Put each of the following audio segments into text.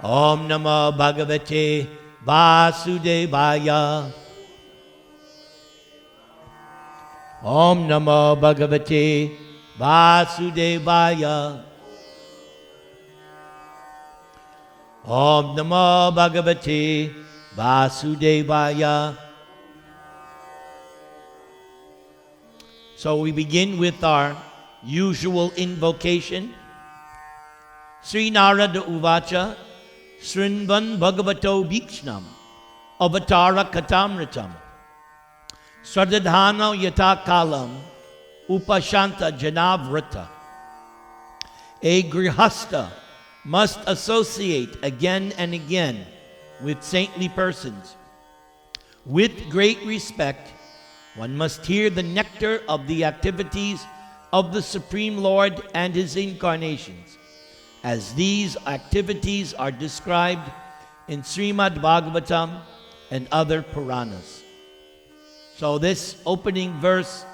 Om Namo Bhagavate Vasudevaya. Om Namo Bhagavate Vasudevaya. Om Namo Bhagavate Vasudevaya. So we begin with our usual invocation. Sri Narada Uvacha Srinvan Bhagavato Bhikshnam Avatara Katamritam Sradadhana Yata Kalam Upashanta Janavrata. A grihasta must associate again and again with saintly persons. With great respect, one must hear the nectar of the activities of the Supreme Lord and His incarnations, as these activities are described in Srimad Bhagavatam and other Puranas. So this opening verse,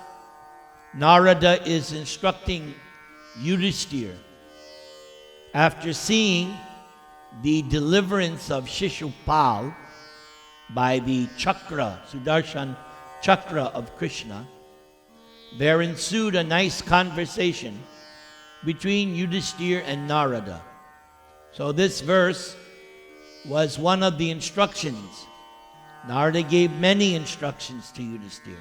Narada is instructing Yudhishthira, after seeing the deliverance of Shishupal by the chakra, Sudarshan chakra of Krishna, there ensued a nice conversation between Yudhishthira and Narada. So this verse was one of the instructions. Narada gave many instructions to Yudhishthira.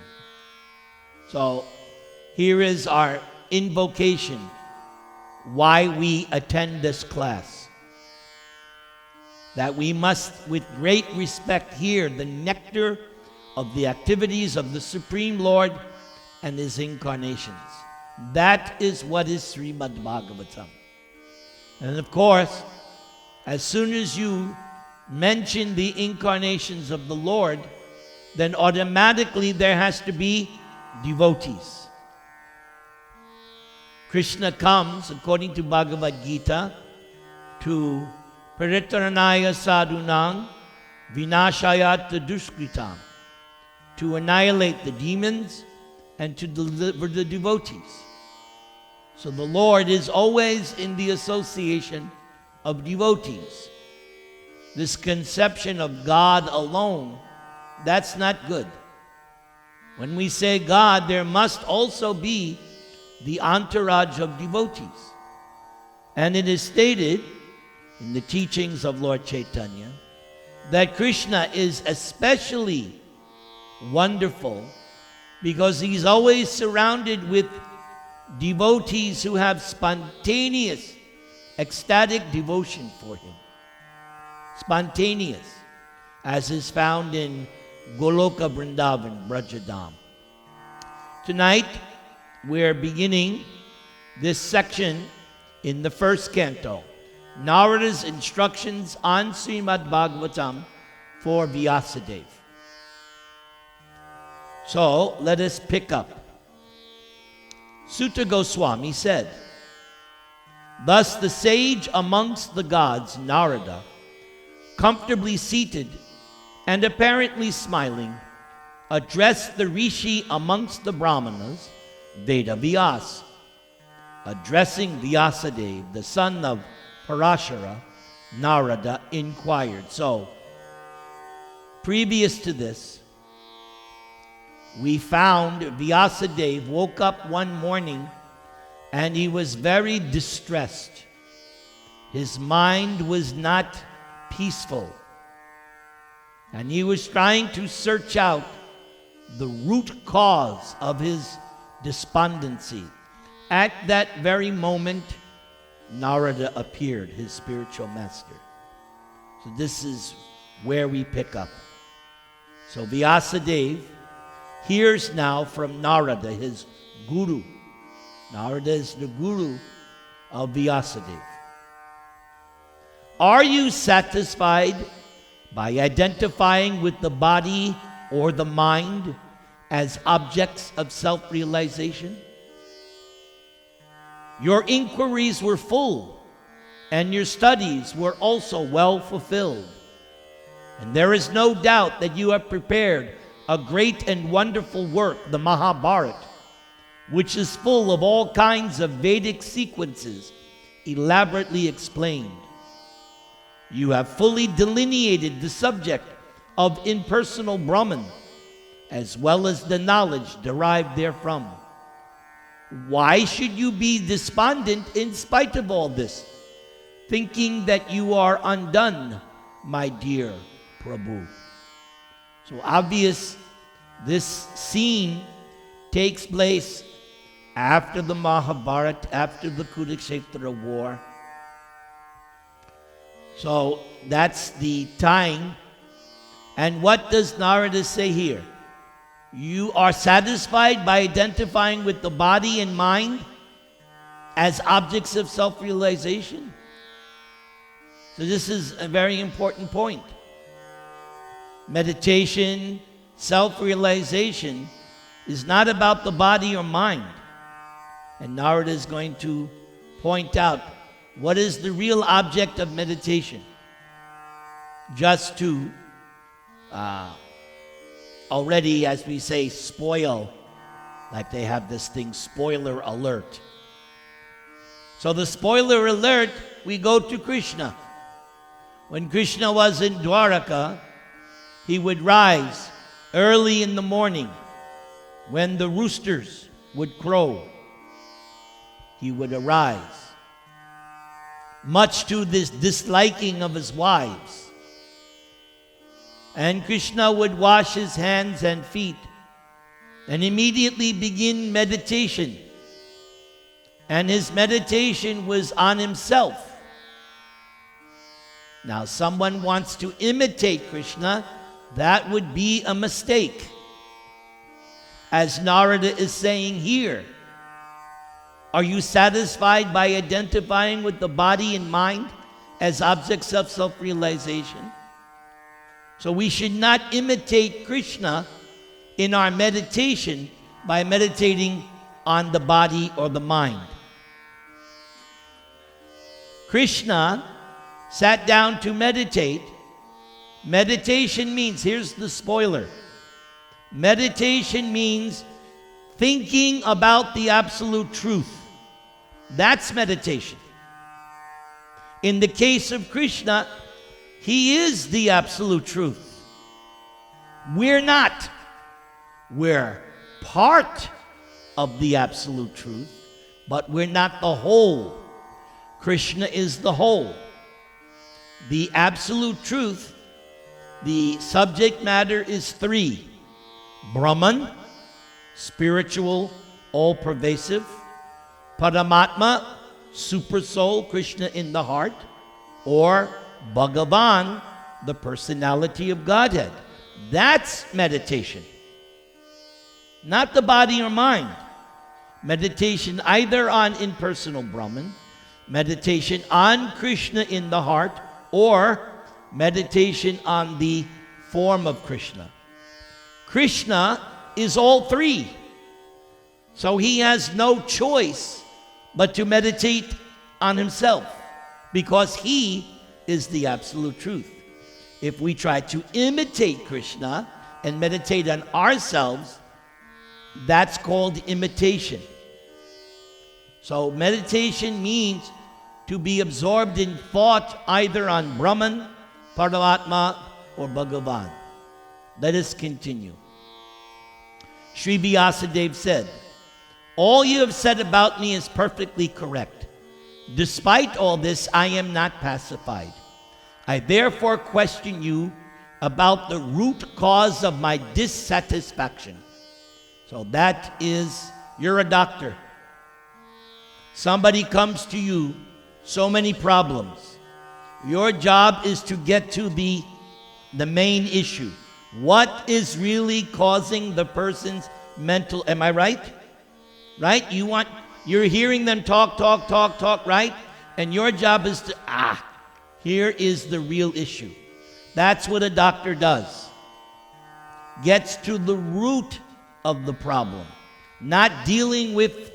So here is our invocation, why we attend this class. That we must, with great respect, hear the nectar of the activities of the Supreme Lord and His incarnations. That is what is Srimad Bhagavatam. And of course, as soon as you mention the incarnations of the Lord, then automatically there has to be devotees. Krishna comes, according to Bhagavad Gita, to Paritaranaya Sadhunang Vinashayat Duskritam, to annihilate the demons and to deliver the devotees. So the Lord is always in the association of devotees. This conception of God alone, that's not good. When we say God, there must also be the entourage of devotees. And it is stated in the teachings of Lord Chaitanya that Krishna is especially wonderful because He's always surrounded with devotees who have spontaneous, ecstatic devotion for Him. Spontaneous, as is found in Goloka Vrindavan, Brajadam. Tonight, we're beginning this section in the first canto, Narada's instructions on Srimad Bhagavatam for Vyasadeva. So, let us pick up. Sutta Goswami said, "Thus the sage amongst the gods, Narada, comfortably seated and apparently smiling, addressed the rishi amongst the brahmanas, Veda Vyas. Addressing Vyasadeva, the son of Parashara, Narada inquired." So, previous to this, we found Vyasadeva woke up one morning and he was very distressed. His mind was not peaceful. And he was trying to search out the root cause of his despondency. At that very moment, Narada appeared, his spiritual master. So this is where we pick up. So Vyasadeva hears now from Narada, his guru. Narada is the guru of Vyasadeva. Are you satisfied by identifying with the body or the mind as objects of self-realization? Your inquiries were full, and your studies were also well fulfilled. And there is no doubt that you have prepared a great and wonderful work, the Mahabharata, which is full of all kinds of Vedic sequences, elaborately explained. You have fully delineated the subject of impersonal Brahman, as well as the knowledge derived therefrom. Why should you be despondent in spite of all this, thinking that you are undone, my dear Prabhu? So obvious, this scene takes place after the Mahabharata, after the Kurukshetra war. So that's the time. And what does Narada say here? You are satisfied by identifying with the body and mind as objects of self-realization? So this is a very important point. Meditation, self-realization is not about the body or mind. And Narada is going to point out what is the real object of meditation. Just to already, as we say, spoil, like they have this thing, spoiler alert. So the spoiler alert, we go to Krishna. When Krishna was in Dwaraka, he would rise early in the morning when the roosters would crow. He would arise, much to this disliking of his wives. And Krishna would wash his hands and feet and immediately begin meditation. And his meditation was on himself. Now, someone wants to imitate Krishna, that would be a mistake. As Narada is saying here, are you satisfied by identifying with the body and mind as objects of self-realization? So we should not imitate Krishna in our meditation by meditating on the body or the mind. Krishna sat down to meditate. Meditation means, here's the spoiler. Meditation means thinking about the absolute truth. That's meditation. In the case of Krishna, he is the absolute truth. We're not. We're part of the absolute truth, but we're not the whole. Krishna is the whole. The absolute truth, the subject matter is three: Brahman, spiritual, all-pervasive; Paramatma, super soul, Krishna in the heart; or Bhagavan, the personality of Godhead. That's meditation. Not the body or mind. Meditation either on impersonal Brahman, meditation on Krishna in the heart, or meditation on the form of Krishna. Krishna is all three. So he has no choice but to meditate on himself, because he is the absolute truth. If we try to imitate Krishna and meditate on ourselves, that's called imitation. So meditation means to be absorbed in thought either on Brahman, Paramatma, or Bhagavan. Let us continue. Sri Vyasadeva said, "All you have said about me is perfectly correct. Despite all this, I am not pacified. I therefore question you about the root cause of my dissatisfaction." So that is, you're a doctor. Somebody comes to you, so many problems. Your job is to get to the main issue. What is really causing the person's mental, am I right? Right? You're hearing them talk, right? And your job is to, here is the real issue. That's what a doctor does. Gets to the root of the problem. Not dealing with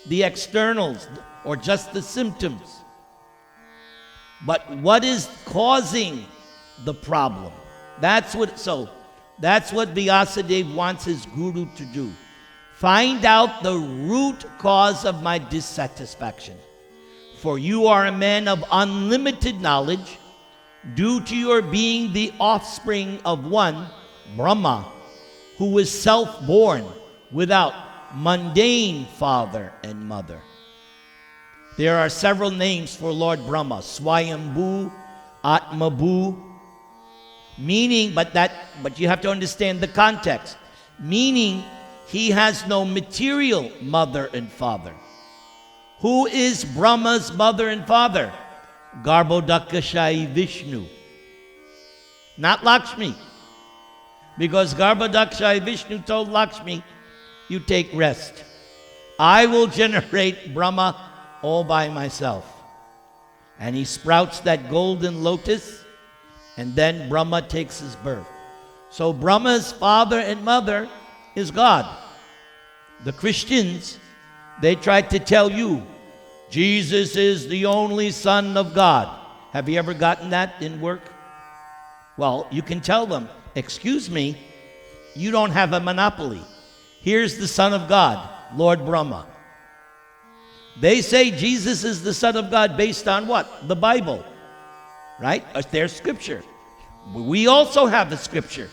the externals or just the symptoms. But what is causing the problem? That's what Vyasadeva wants his guru to do. Find out the root cause of my dissatisfaction. For you are a man of unlimited knowledge, due to your being the offspring of one, Brahma, who was self-born without mundane father and mother. There are several names for Lord Brahma: Swayambhu, Atmabhu, meaning, but you have to understand the context, meaning he has no material mother and father. Who is Brahma's mother and father? Garbhodakashayi Vishnu, not Lakshmi. Because Garbhodakashayi Vishnu told Lakshmi, you take rest. I will generate Brahma all by myself. And he sprouts that golden lotus, and then Brahma takes his birth. So Brahma's father and mother is God. The Christians, they tried to tell you, Jesus is the only Son of God. Have you ever gotten that in work? Well, you can tell them, excuse me, you don't have a monopoly. Here's the Son of God, Lord Brahma. They say Jesus is the Son of God based on what? The Bible, right? It's their scripture. We also have a scripture.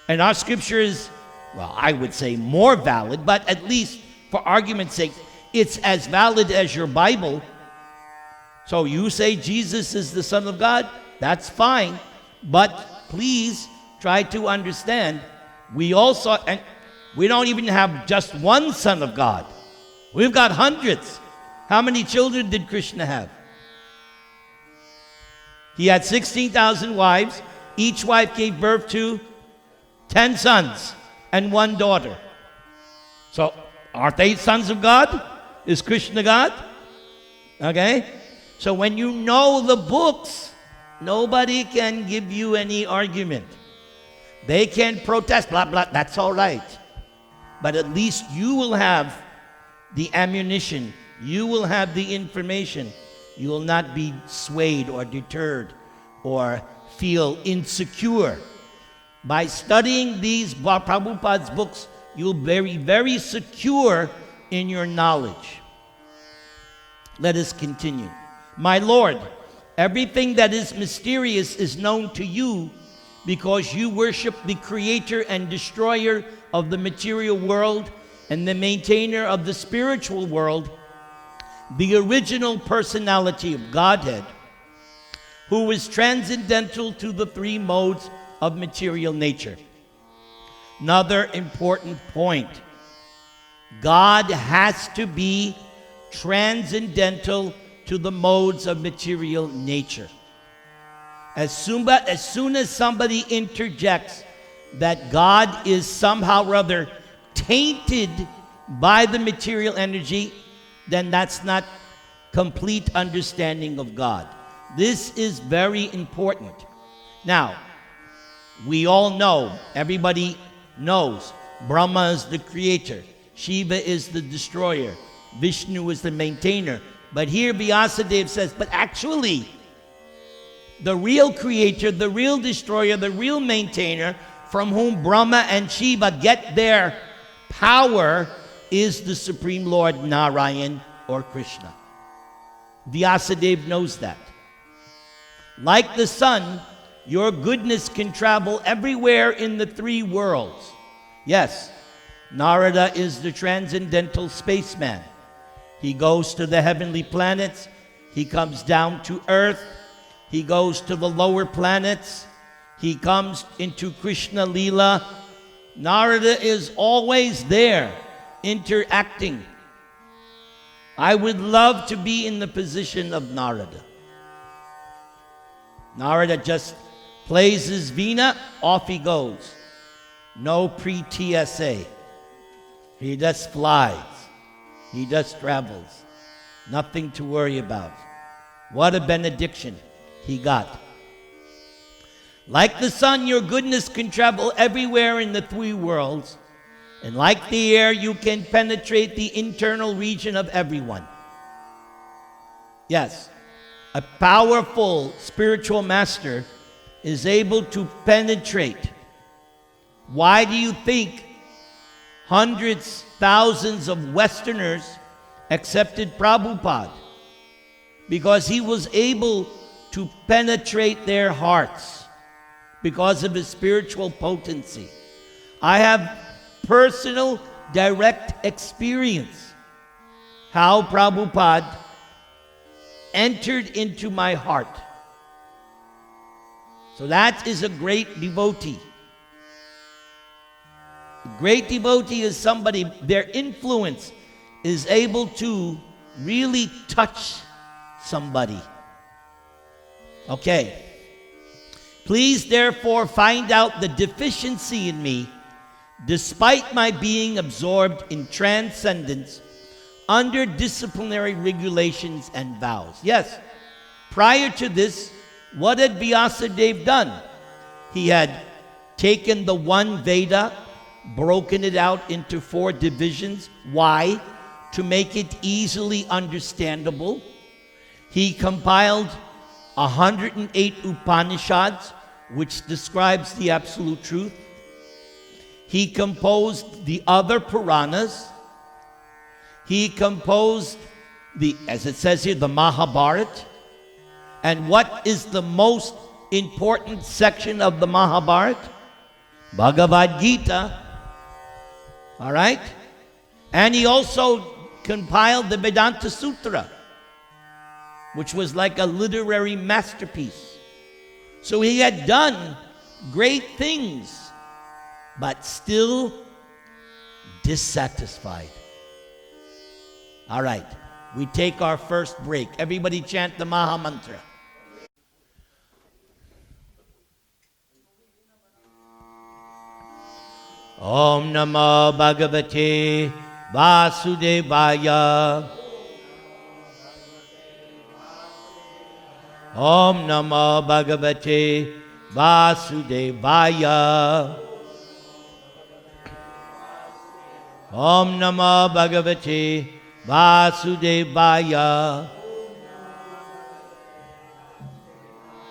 And our scripture is, well, I would say more valid, but at least for argument's sake, it's as valid as your Bible. So you say Jesus is the Son of God, that's fine. But please try to understand, we also, and we don't even have just one Son of God. We've got hundreds. How many children did Krishna have? He had 16,000 wives. Each wife gave birth to 10 sons and 1 daughter. So aren't they sons of God? Is Krishna God? Okay? So when you know the books, nobody can give you any argument. They can protest, blah, blah, that's all right. But at least you will have the ammunition. You will have the information. You will not be swayed or deterred or feel insecure. By studying these Prabhupada's books, you'll be very, very secure in your knowledge. Let us continue. My Lord, everything that is mysterious is known to you because you worship the creator and destroyer of the material world and the maintainer of the spiritual world, the original personality of Godhead, who is transcendental to the 3 modes of material nature. Another important point. God has to be transcendental to the modes of material nature. As soon as somebody interjects that God is somehow or other tainted by the material energy, then that's not complete understanding of God. This is very important. Now, we all know, everybody knows, Brahma is the creator, Shiva is the destroyer, Vishnu is the maintainer. But here Vyasadeva says, but actually, the real creator, the real destroyer, the real maintainer, from whom Brahma and Shiva get their power, is the Supreme Lord Narayan or Krishna. Vyasadeva knows that. Like the sun, your goodness can travel everywhere in the 3 worlds. Yes, Narada is the transcendental spaceman. He goes to the heavenly planets. He comes down to earth. He goes to the lower planets. He comes into Krishna Leela. Narada is always there, interacting. I would love to be in the position of Narada. Narada just plays his veena, off he goes. No pre-TSA. He just flies. He just travels. Nothing to worry about. What a benediction he got. Like the sun, your goodness can travel everywhere in the 3 worlds. And like the air, you can penetrate the internal region of everyone. Yes, a powerful spiritual master is able to penetrate. Why do you think hundreds, thousands of Westerners accepted Prabhupada? Because he was able to penetrate their hearts because of his spiritual potency. I have personal, direct experience how Prabhupada entered into my heart. So that is a great devotee. A great devotee is somebody, their influence is able to really touch somebody. Okay. Please therefore find out the deficiency in me, despite my being absorbed in transcendence under disciplinary regulations and vows. Yes, prior to this, what had Vyasadeva done? He had taken the one Veda, broken it out into 4 divisions. Why? To make it easily understandable. He compiled 108 Upanishads, which describes the absolute truth. He composed the other Puranas. He composed as it says here, the Mahabharata. And what is the most important section of the Mahabharata? Bhagavad Gita. All right? And he also compiled the Vedanta Sutra, which was like a literary masterpiece. So he had done great things, but still dissatisfied. All right, we take our first break. Everybody chant the Maha Mantra. Om Namo Bhagavate Vasudevaya. Om Namo Bhagavate Vasudevaya. Om Namo Bhagavate Vasudevaya.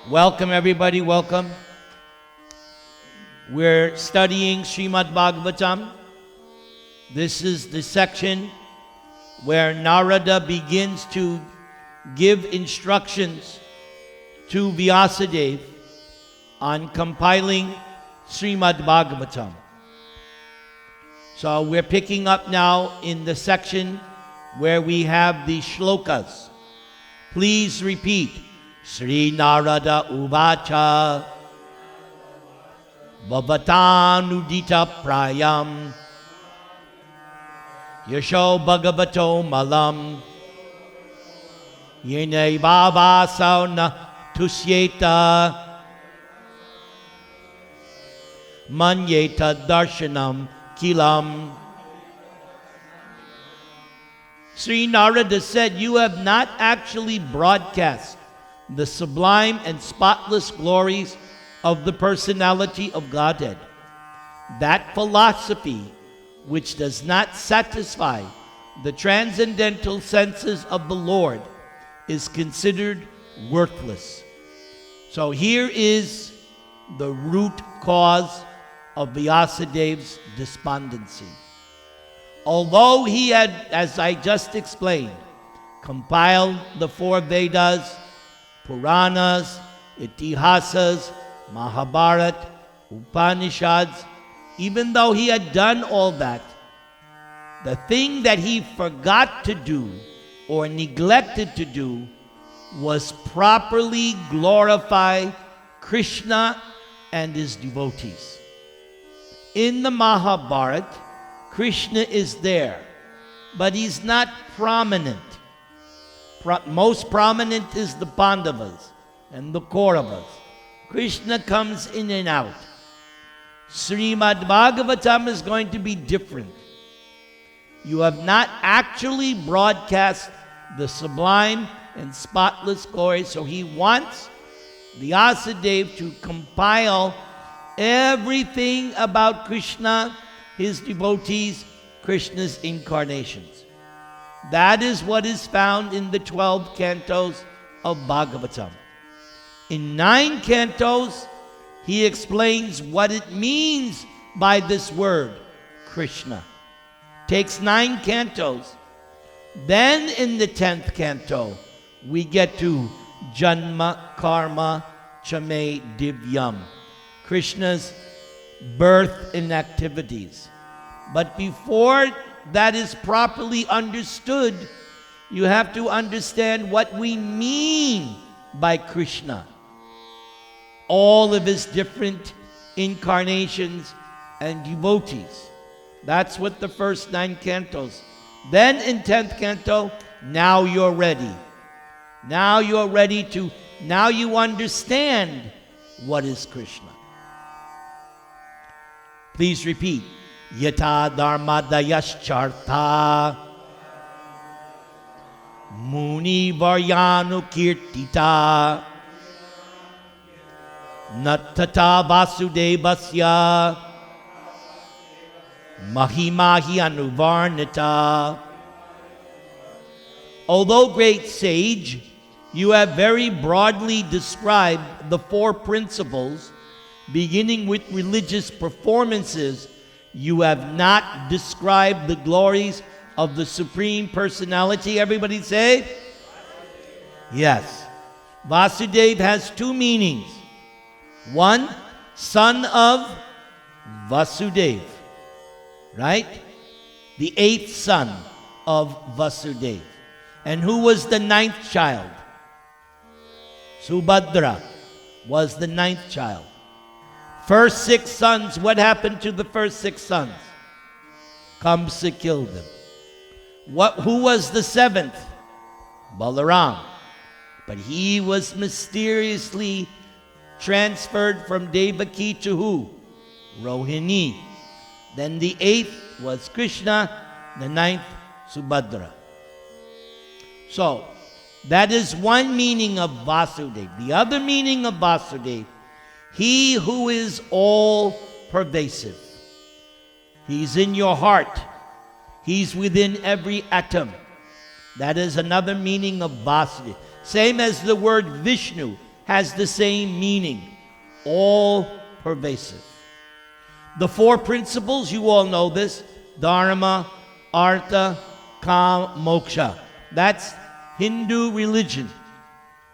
Welcome everybody, welcome. We're studying Srimad Bhagavatam. This is the section where Narada begins to give instructions to Vyasadeva on compiling Srimad Bhagavatam. So we're picking up now in the section where we have the shlokas. Please repeat. Sri Narada Uvacha Bhavatanudita Prayam Yasho Bhagavato Malam Yene Bhavasau Na Tusyeta Manyeta Darshanam Kilam. Sri Narada said, you have not actually broadcast the sublime and spotless glories of the personality of Godhead. That philosophy, which does not satisfy the transcendental senses of the Lord, is considered worthless. So here is the root cause of Vyasadeva's despondency. Although he had, as I just explained, compiled the 4 Vedas, Puranas, Itihasas, Mahabharata, Upanishads, even though he had done all that, the thing that he forgot to do or neglected to do was properly glorify Krishna and his devotees. In the Mahabharata, Krishna is there, but he's not prominent. Most prominent is the Pandavas and the Kauravas. Krishna comes in and out. Srimad Bhagavatam is going to be different. You have not actually broadcast the sublime and spotless glory, so he wants Vyasadeva to compile everything about Krishna, his devotees, Krishna's incarnations. That is what is found in the 12 cantos of Bhagavatam. In 9 cantos, he explains what it means by this word, Krishna. Takes 9 cantos. Then in the 10th canto, we get to Janma Karma Chame Divyam. Krishna's birth and activities. But before that is properly understood, you have to understand what we mean by Krishna. All of his different incarnations and devotees. That's what the first 9 cantos. Then in 10th canto, now you're ready. Now you're ready to, now you understand what is Krishna. Please repeat. Yata dharma dayaschartha muni varyanu kirtita nattata vasudevasya mahimahi anuvarnita. Although great sage, you have very broadly described the 4 principles, beginning with religious performances. You have not described the glories of the Supreme Personality. Everybody say? Yes. Vasudeva has 2 meanings. One, son of Vasudeva. Right? The 8th son of Vasudeva. And who was the 9th child? Subhadra was the 9th child. First 6 sons, what happened to the first 6 sons? Kamsa killed them. Who was the 7th? Balaram. But he was mysteriously transferred from Devaki to who? Rohini. Then the 8th was Krishna, the 9th Subhadra. So, that is one meaning of Vasudeva. The other meaning of Vasudeva, he who is all pervasive. He's in your heart. He's within every atom. That is another meaning of Vasudeva. Same as the word Vishnu has the same meaning. All pervasive. The 4 principles, you all know this. Dharma, Artha, Kama, Moksha. That's Hindu religion.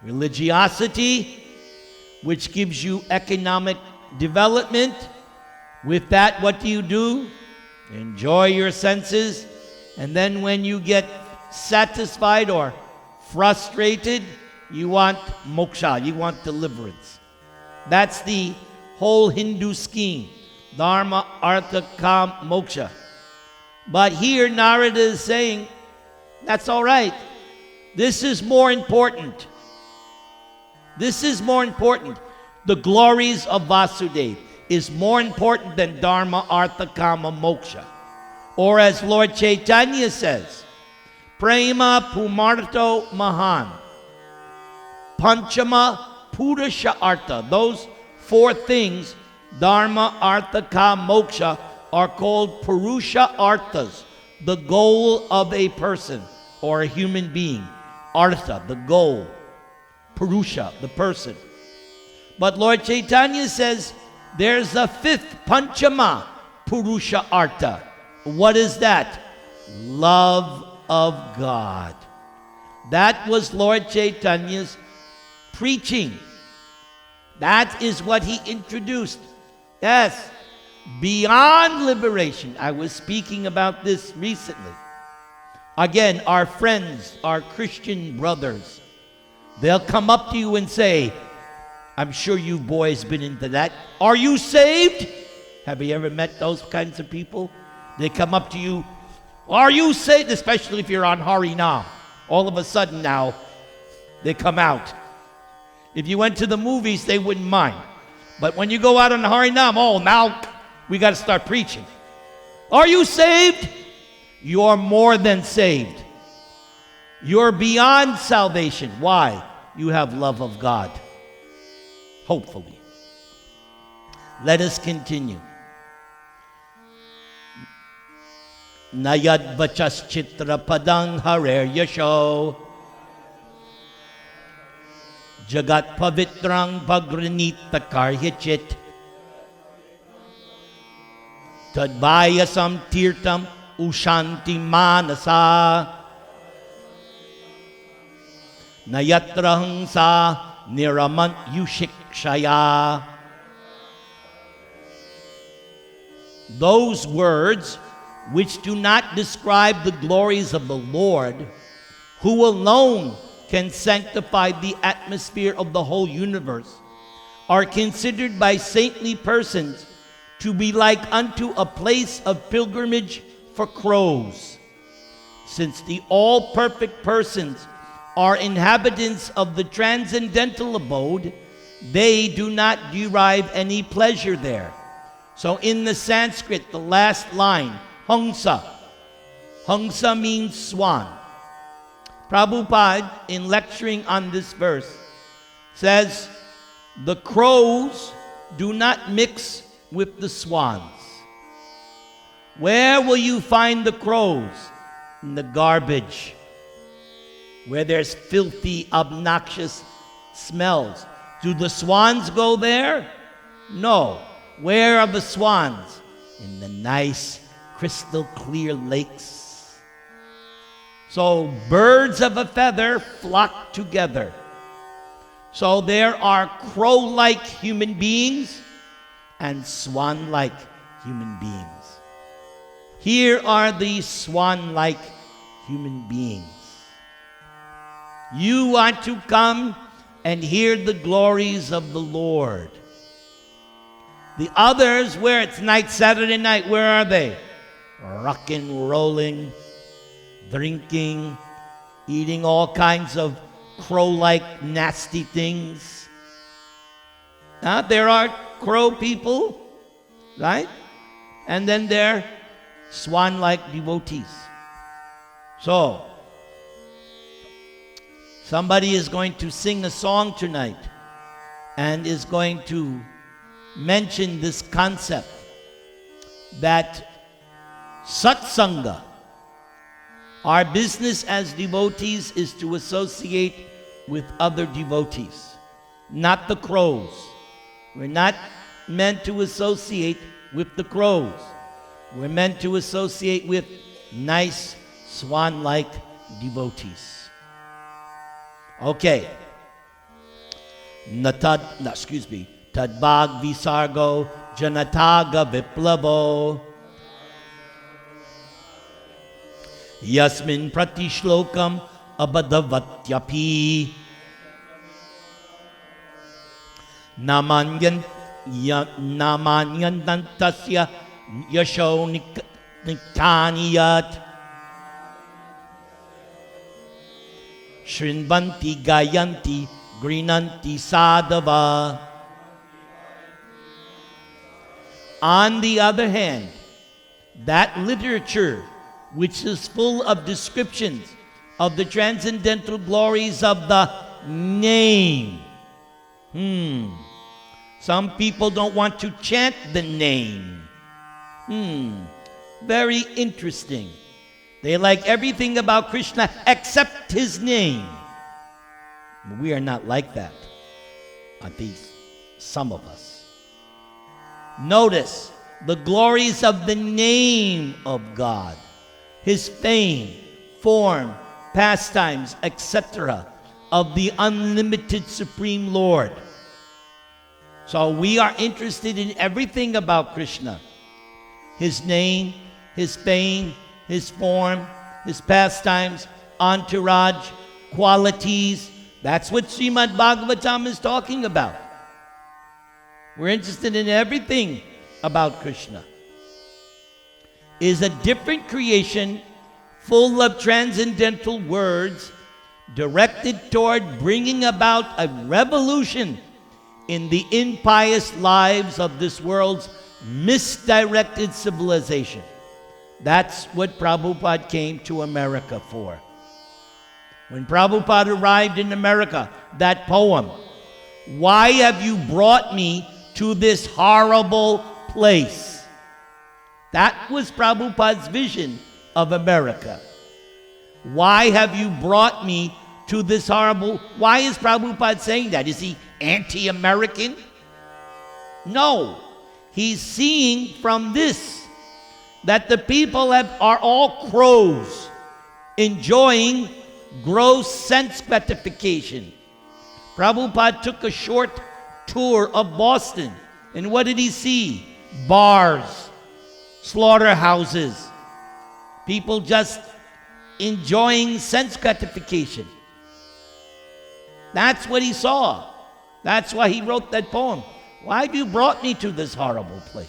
Religiosity, which gives you economic development. With that, what do? Enjoy your senses. And then when you get satisfied or frustrated, you want moksha, you want deliverance. That's the whole Hindu scheme. Dharma, Artha, Kama, Moksha. But here Narada is saying, that's all right. This is more important. This is more important. The glories of Vasudeva is more important than Dharma, Artha, Kama, Moksha. Or as Lord Chaitanya says, Prema Pumarto Mahan. Panchama Purusha Artha. Those 4 things, Dharma, Artha, Kama, Moksha, are called Purusha Arthas, the goal of a person or a human being. Artha, the goal. Purusha, the person. But Lord Chaitanya says there's a 5th Panchama Purusha Artha. What is that? Love of God. That was Lord Chaitanya's preaching. That is what he introduced. Yes, beyond liberation. I was speaking about this recently. Again, our friends, our Christian brothers, they'll come up to you and say, I'm sure you boys been into that. Are you saved? Have you ever met those kinds of people? They come up to you, are you saved? Especially if you're on Harinam. All of a sudden now, they come out. If you went to the movies, they wouldn't mind. But when you go out on Harinam, oh, now we got to start preaching. Are you saved? You're more than saved. You're beyond salvation. Why? You have love of God. Hopefully. Let us continue. Nayad vachas chitra padang harer yasho jagat pavitrang bhagranita karhyachit tadvayasam tirtam ushanti manasa Nayatra hangsa niramant yushikshaya. Those words which do not describe the glories of the Lord, who alone can sanctify the atmosphere of the whole universe, are considered by saintly persons to be like unto a place of pilgrimage for crows. Since the all-perfect persons are inhabitants of the transcendental abode, they do not derive any pleasure there. So in the Sanskrit, the last line, hangsa. Hangsa means swan. Prabhupada, in lecturing on this verse, says, the crows do not mix with the swans. Where will you find the crows? In the garbage, where there's filthy, obnoxious smells. Do the swans go there? No. Where are the swans? In the nice, crystal clear lakes. So birds of a feather flock together. So there are crow-like human beings and swan-like human beings. Here are the swan-like human beings. You want to come and hear the glories of the Lord. The others, where it's night, Saturday night, where are they? Rocking, rolling, drinking, eating all kinds of crow-like nasty things. There are crow people, right? And then there are swan-like devotees. So, somebody is going to sing a song tonight and is going to mention this concept that satsanga, our business as devotees is to associate with other devotees, not the crows. We're not meant to associate with the crows. We're meant to associate with nice swan-like devotees. Okay. Tadbag visargo janataga viplavo yasmin pratishlokam abadavatyapi namanyantantasya yasho nikaniyat shrinvanti gayanti grinanti sadava. On the other hand, that literature which is full of descriptions of the transcendental glories of the name. Some people don't want to chant the name. Very interesting. They like everything about Krishna except his name. We are not like that, at least some of us. Notice the glories of the name of God, his fame, form, pastimes, etc., of the unlimited Supreme Lord. So we are interested in everything about Krishna. His name, his fame, his form, his pastimes, entourage, qualities. That's what Srimad Bhagavatam is talking about. We're interested in everything about Krishna. Is a different creation full of transcendental words directed toward bringing about a revolution in the impious lives of this world's misdirected civilization. That's what Prabhupada came to America for. When Prabhupada arrived in America, that poem, "Why have you brought me to this horrible place?" That was Prabhupada's vision of America. Why have you brought me to this horrible... Why is Prabhupada saying that? Is he anti-American? No. He's seeing from this that the people are all crows, enjoying gross sense gratification. Prabhupada took a short tour of Boston, and what did he see? Bars, slaughterhouses, people just enjoying sense gratification. That's what he saw. That's why he wrote that poem. Why have you brought me to this horrible place?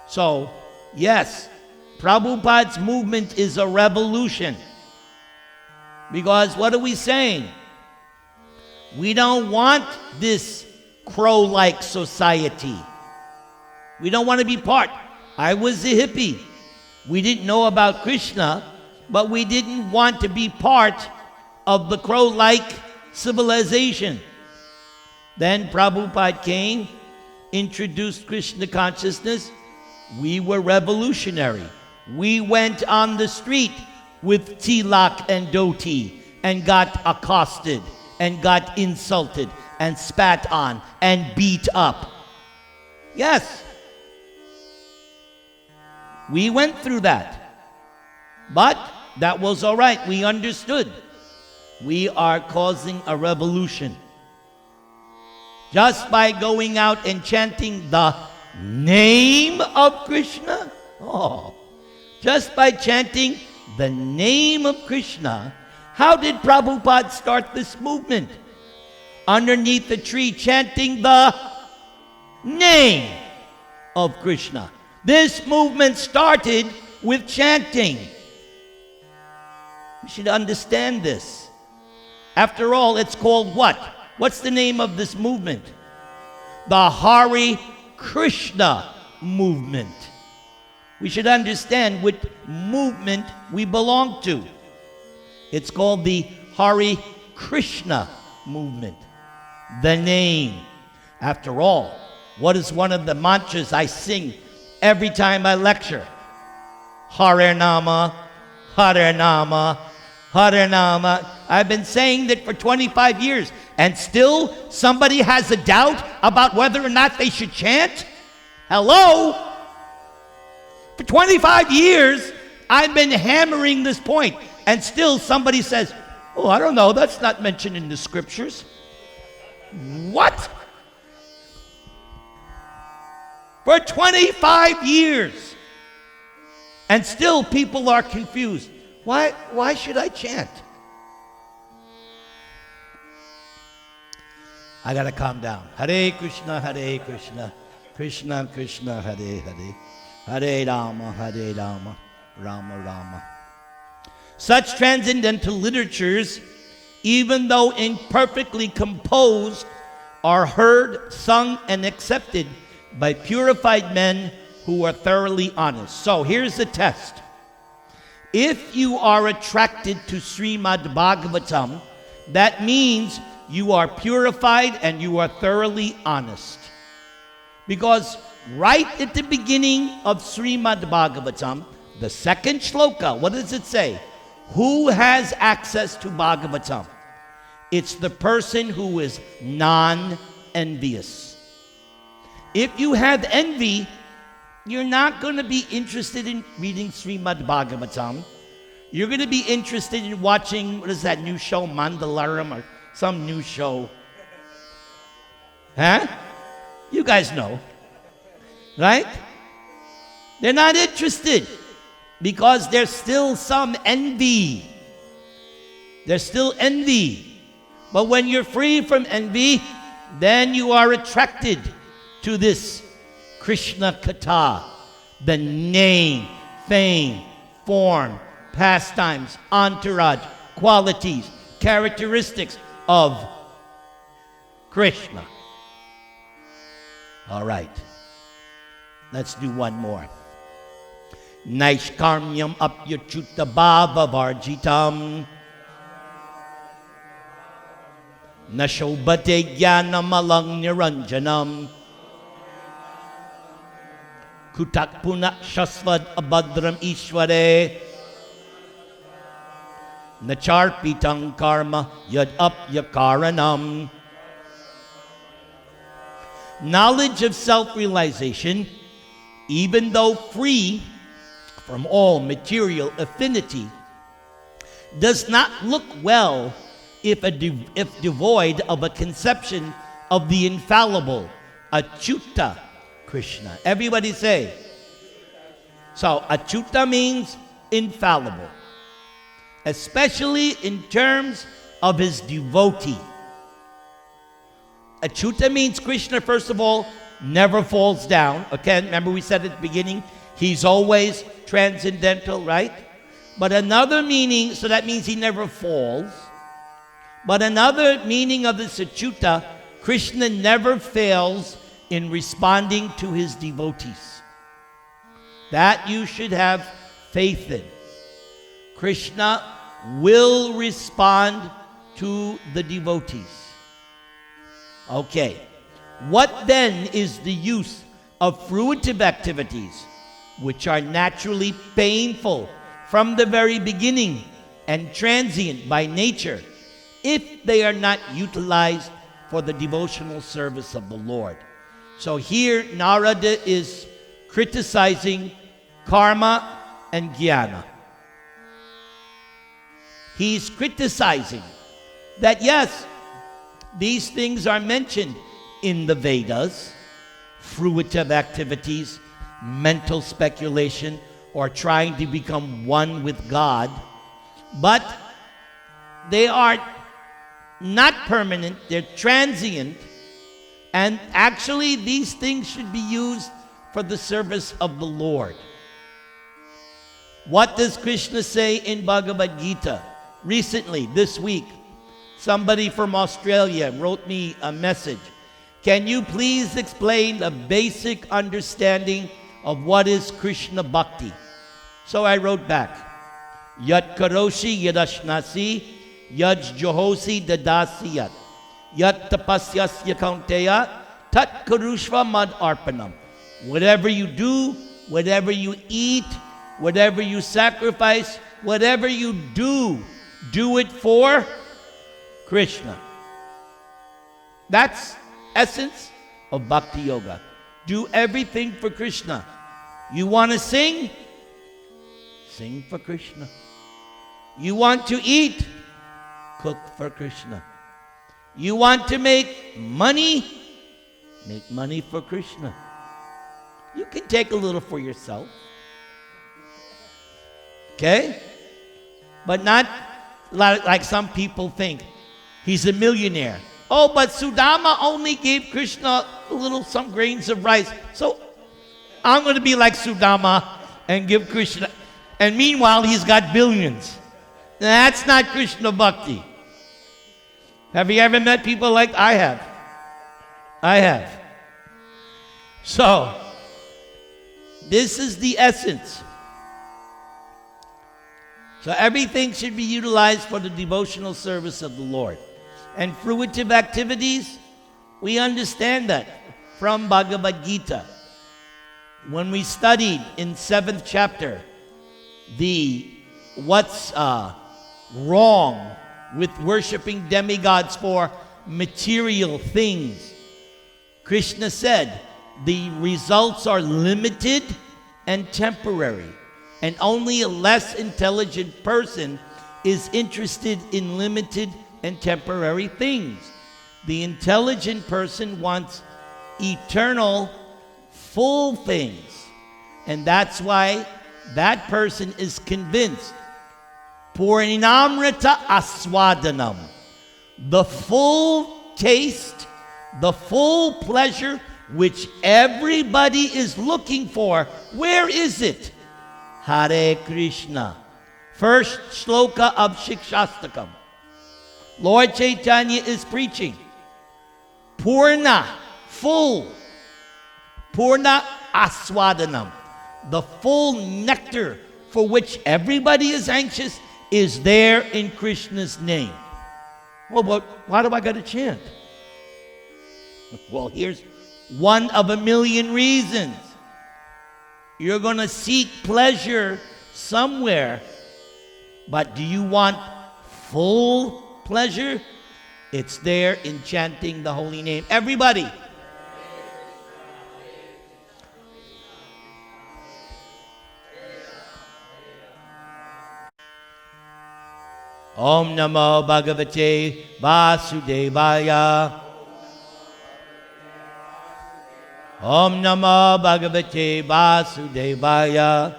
So, yes, Prabhupada's movement is a revolution. Because what are we saying? We don't want this crow-like society. We don't want to be part. I was a hippie. We didn't know about Krishna, but we didn't want to be part of the crow-like civilization. Then Prabhupada came, introduced Krishna consciousness. We were revolutionary. We went on the street with tilak and dhoti and got accosted and got insulted and spat on and beat up. Yes. We went through that. But that was all right. We understood. We are causing a revolution. Just by going out and chanting the name of Krishna. Oh, just by chanting the name of Krishna. How did Prabhupada start this movement? Underneath the tree, chanting the name of Krishna. This movement started with chanting. You should understand this. After all, it's called what? What's the name of this movement? The Hare Krishna movement. We should understand what movement we belong to. It's called the Hare Krishna movement. The name. After all, what is one of the mantras I sing every time I lecture? Hare Nama, Hare Nama, Hare Nama. I've been saying that for 25 years, and still somebody has a doubt about whether or not they should chant? Hello? For 25 years, I've been hammering this point, and still somebody says, oh, I don't know, that's not mentioned in the scriptures. What? For 25 years, and still people are confused. Why should I chant? I gotta calm down. Hare Krishna, Krishna Krishna, Hare Hare, Hare Rama, Rama Rama. Such transcendental literatures, even though imperfectly composed, are heard, sung, and accepted by purified men who are thoroughly honest. So here's the test. If you are attracted to Srimad Bhagavatam, that means you are purified and you are thoroughly honest. Because right at the beginning of Srimad Bhagavatam, the second shloka, what does it say? Who has access to Bhagavatam? It's the person who is non-envious. If you have envy, you're not going to be interested in reading Srimad Bhagavatam. You're going to be interested in watching, what is that new show, Mandalaram, or some new show. Huh? You guys know. Right? They're not interested because there's still some envy. There's still envy. But when you're free from envy, then you are attracted to this Krishna Katha, the name, fame, form, pastimes, entourage, qualities, characteristics of Krishna. All right. Let's do one more. Naishkarmyam apyachuta bhava varjitam nashobhate jnanamalang niranjanam kutak punak shasvad abhadram ishware nacharpitang karma yad apyakaranam. Knowledge of self-realization, even though free from all material affinity, does not look well if devoid of a conception of the infallible, Achyuta Krishna. Everybody say. So, Achyuta means infallible, especially in terms of his devotee. Achyuta means Krishna, first of all, never falls down. Okay, remember we said at the beginning, he's always transcendental, right? But another meaning, so that means he never falls. But another meaning of this Achyuta, Krishna never fails in responding to his devotees. That you should have faith in. Krishna will respond to the devotees. Okay. What then is the use of fruitive activities, which are naturally painful from the very beginning and transient by nature, if they are not utilized for the devotional service of the Lord? So here Narada is criticizing karma and jnana. He's criticizing that yes, these things are mentioned in the Vedas, fruitive activities, mental speculation, or trying to become one with God, but they are not permanent, they're transient, and actually these things should be used for the service of the Lord. What does Krishna say in Bhagavad Gita? Recently, this week, somebody from Australia wrote me a message. Can you please explain the basic understanding of what is Krishna Bhakti? So I wrote back, Yat karoshi yadashnasi, yad johosi dadasiyat, yat tapasyasya kaunteya, tat karushva mad arpanam. Whatever you do, whatever you eat, whatever you sacrifice, whatever you do it for Krishna. That's essence of Bhakti Yoga. Do everything for Krishna. You want to sing? Sing for Krishna. You want to eat? Cook for Krishna. You want to make money? Make money for Krishna. You can take a little for yourself. Okay? But not like some people think. He's a millionaire. Oh, but Sudama only gave Krishna some grains of rice. So I'm going to be like Sudama and give Krishna. And meanwhile, he's got billions. That's not Krishna Bhakti. Have you ever met people like I have? I have. So, this is the essence. So everything should be utilized for the devotional service of the Lord. And fruitive activities, we understand that from Bhagavad Gita. When we studied in 7th chapter what's wrong with worshiping demigods for material things, Krishna said the results are limited and temporary, and only a less intelligent person is interested in limited and temporary things. The intelligent person wants eternal, full things. And that's why that person is convinced. Purinamrita aswadanam. The full taste, the full pleasure which everybody is looking for. Where is it? Hare Krishna. First shloka of Shikshastakam. Lord Chaitanya is preaching. Purna, full. Purna aswadanam. The full nectar for which everybody is anxious is there in Krishna's name. Well, but why do I got to chant? Well, here's one of a million reasons. You're going to seek pleasure somewhere, but do you want full pleasure? It's there in chanting the holy name. Everybody. Om Namo Bhagavate Vasudevaya. Om Namo Bhagavate Vasudevaya.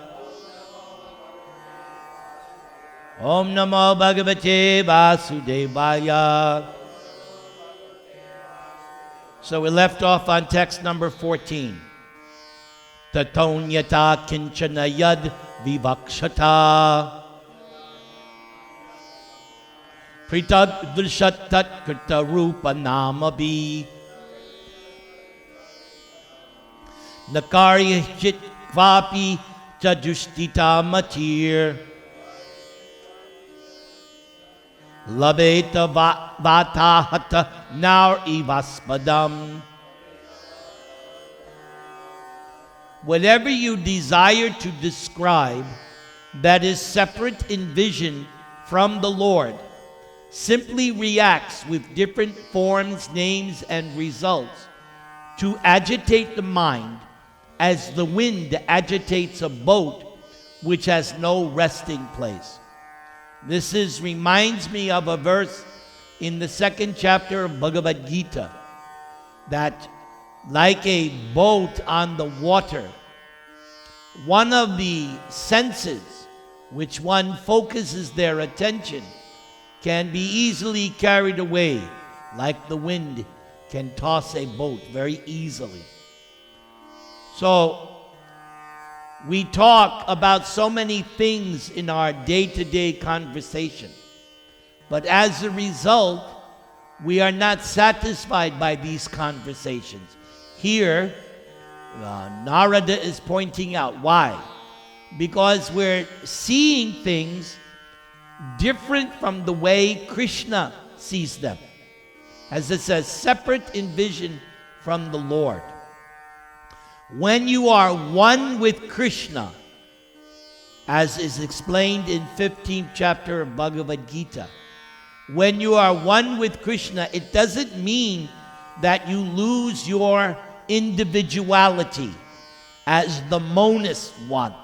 Om Namo Bhagavate Vasudevaya. So we left off on text number 14. Tatonyata kinchana yad vivakshata. Pritad drishatat krita rupa namabi. Nakarya chit kvapi chajustita matir. Labeta vatahata nar ivaspadam. Whatever you desire to describe that is separate in vision from the Lord simply reacts with different forms, names, and results to agitate the mind as the wind agitates a boat which has no resting place. This reminds me of a verse in the 2nd chapter of Bhagavad Gita that, like a boat on the water, one of the senses which one focuses their attention can be easily carried away, like the wind can toss a boat very easily. So, we talk about so many things in our day-to-day conversation, but as a result, we are not satisfied by these conversations. Here, Narada is pointing out why. Because we're seeing things different from the way Krishna sees them. As it says, separate in vision from the Lord. When you are one with Krishna, as is explained in 15th chapter of Bhagavad Gita, when you are one with Krishna, it doesn't mean that you lose your individuality as the monists want.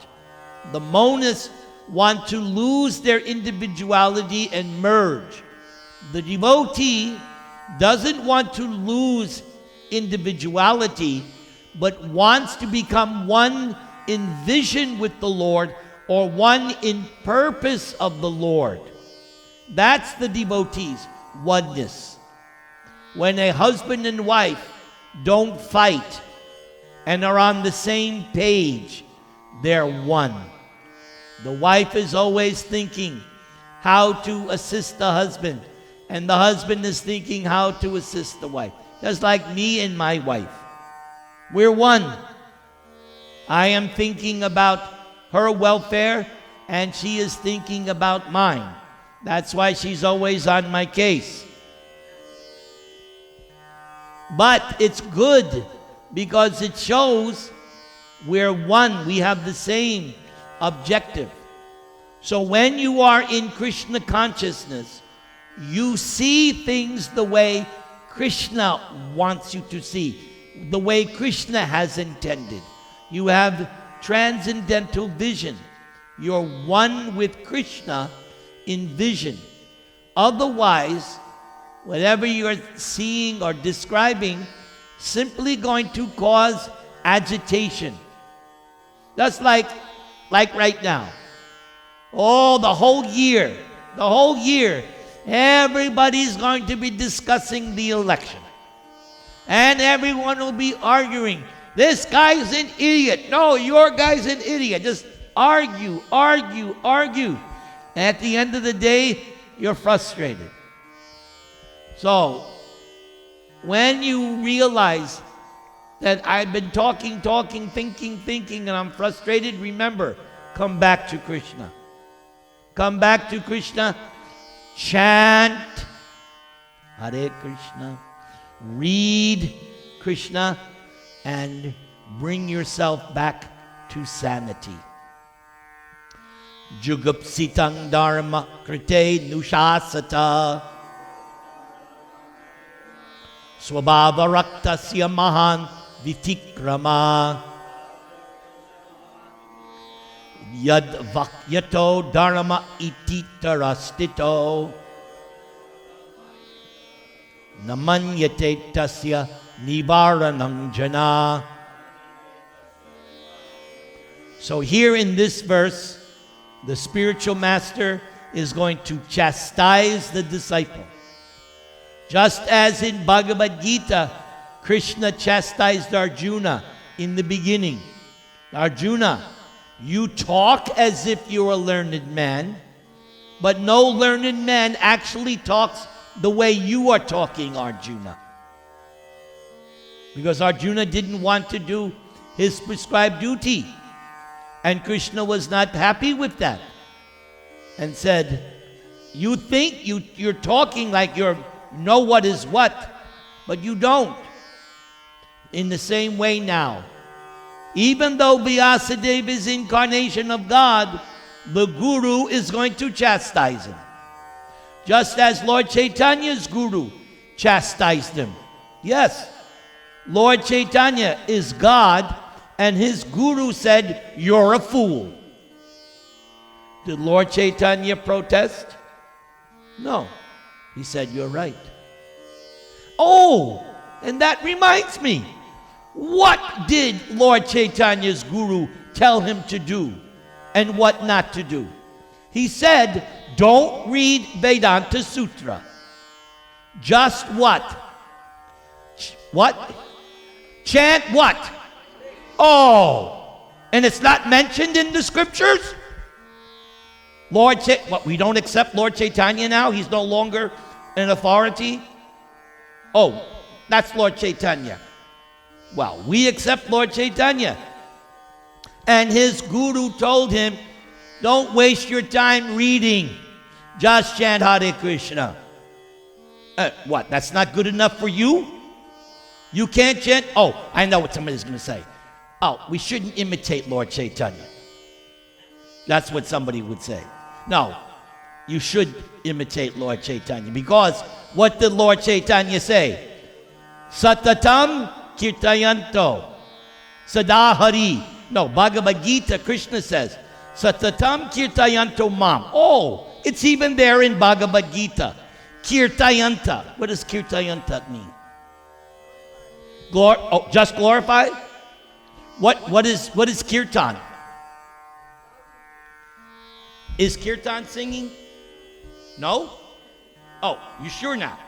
The monists want to lose their individuality and merge. The devotee doesn't want to lose individuality, but wants to become one in vision with the Lord or one in purpose of the Lord. That's the devotee's oneness. When a husband and wife don't fight and are on the same page, they're one. The wife is always thinking how to assist the husband, and the husband is thinking how to assist the wife. Just like me and my wife. We're one. I am thinking about her welfare, and she is thinking about mine. That's why she's always on my case. But it's good because it shows we're one. We have the same objective. So when you are in Krishna consciousness, you see things the way Krishna wants you to see, the way Krishna has intended. You have transcendental vision. You're one with Krishna in vision. Otherwise, whatever you're seeing or describing, simply going to cause agitation. That's like right now. Oh, the whole year, everybody's going to be discussing the election. And everyone will be arguing. This guy's an idiot. No, your guy's an idiot. Just argue. And at the end of the day, you're frustrated. So, when you realize that I've been talking, thinking, and I'm frustrated, remember, come back to Krishna. Come back to Krishna. Chant Hare Krishna. Read Krishna and bring yourself back to sanity. Jugupsitang dharma krite nushasata swabhava raktasya mahan vitikrama yad vakyato dharma iti tarastito namanyate tasya nivaranang jana. So here in this verse, the spiritual master is going to chastise the disciple. Just as in Bhagavad Gita, Krishna chastised Arjuna in the beginning. Arjuna, you talk as if you're a learned man, but no learned man actually talks the way you are talking, Arjuna. Because Arjuna didn't want to do his prescribed duty. And Krishna was not happy with that. And said, you think you're talking like you know what is what, but you don't. In the same way now, even though Vyasadeva is incarnation of God, the Guru is going to chastise him. Just as Lord Chaitanya's Guru chastised him. Yes, Lord Chaitanya is God, and his Guru said, you're a fool. Did Lord Chaitanya protest? No. He said, you're right. Oh, and that reminds me. What did Lord Chaitanya's Guru tell him to do and what not to do? He said, don't read Vedanta Sutra. Just what? What? Chant what? Oh, and it's not mentioned in the scriptures? What, we don't accept Lord Chaitanya now? He's no longer an authority? Oh, that's Lord Chaitanya. Well, we accept Lord Chaitanya. And his Guru told him, don't waste your time reading. Just chant Hare Krishna. What, that's not good enough for you? You can't chant? Oh, I know what somebody's going to say. Oh, we shouldn't imitate Lord Chaitanya. That's what somebody would say. No, you should imitate Lord Chaitanya. Because what did Lord Chaitanya say? Satatam kirtayanto sadahari. No, Bhagavad Gita, Krishna says, Satatam kirtayanto mam. Oh, it's even there in Bhagavad Gita. Kirtayanta. What does kirtayanta mean? Just glorify? What is kirtan? Is kirtan singing? No? Oh, you sure now?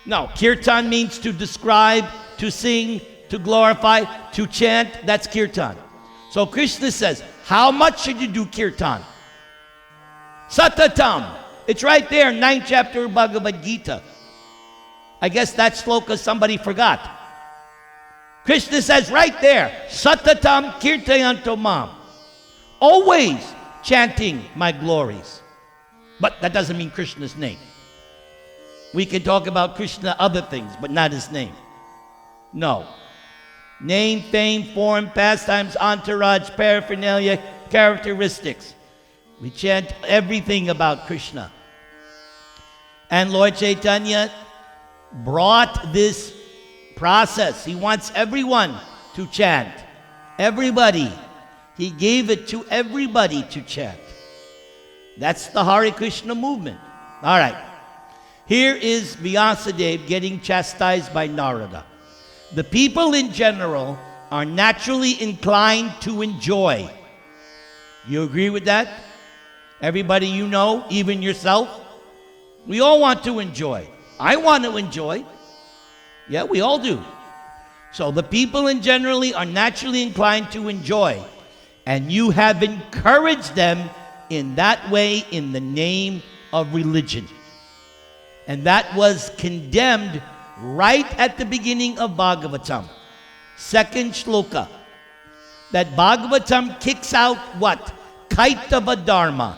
No, kirtan means to describe, to sing, to glorify, to chant. That's kirtan. So Krishna says, how much should you do kirtan? Satatam. It's right there, 9th chapter of Bhagavad Gita. I guess that sloka somebody forgot. Krishna says right there, Satatam kirtayanto mam. Always chanting my glories. But that doesn't mean Krishna's name. We can talk about Krishna other things, but not his name. No. Name, fame, form, pastimes, entourage, paraphernalia, characteristics. We chant everything about Krishna. And Lord Chaitanya brought this process. He wants everyone to chant. Everybody. He gave it to everybody to chant. That's the Hare Krishna movement. All right. Here is Vyasadeva getting chastised by Narada. The people in general are naturally inclined to enjoy. You agree with that? Everybody you know, even yourself? We all want to enjoy. I want to enjoy. Yeah, we all do. So the people in generally are naturally inclined to enjoy. And you have encouraged them in that way in the name of religion. And that was condemned right at the beginning of Bhagavatam. Second shloka. That Bhagavatam kicks out what? Kaitava Dharma.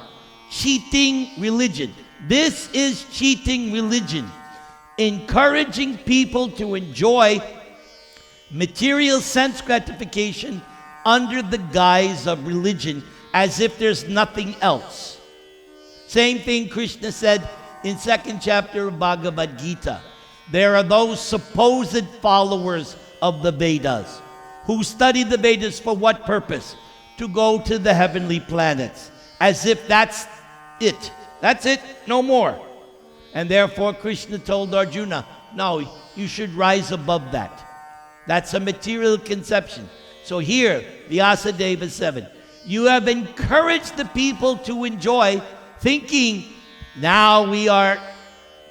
Cheating religion. This is cheating religion. Encouraging people to enjoy material sense gratification under the guise of religion, as if there's nothing else. Same thing Krishna said in 2nd chapter of Bhagavad Gita. There are those supposed followers of the Vedas who study the Vedas for what purpose? to go to the heavenly planets, as if that's it. That's it, no more. And therefore Krishna told Arjuna, no, you should rise above that. That's a material conception. So here, Vyasadeva 7, you have encouraged the people to enjoy, thinking now we are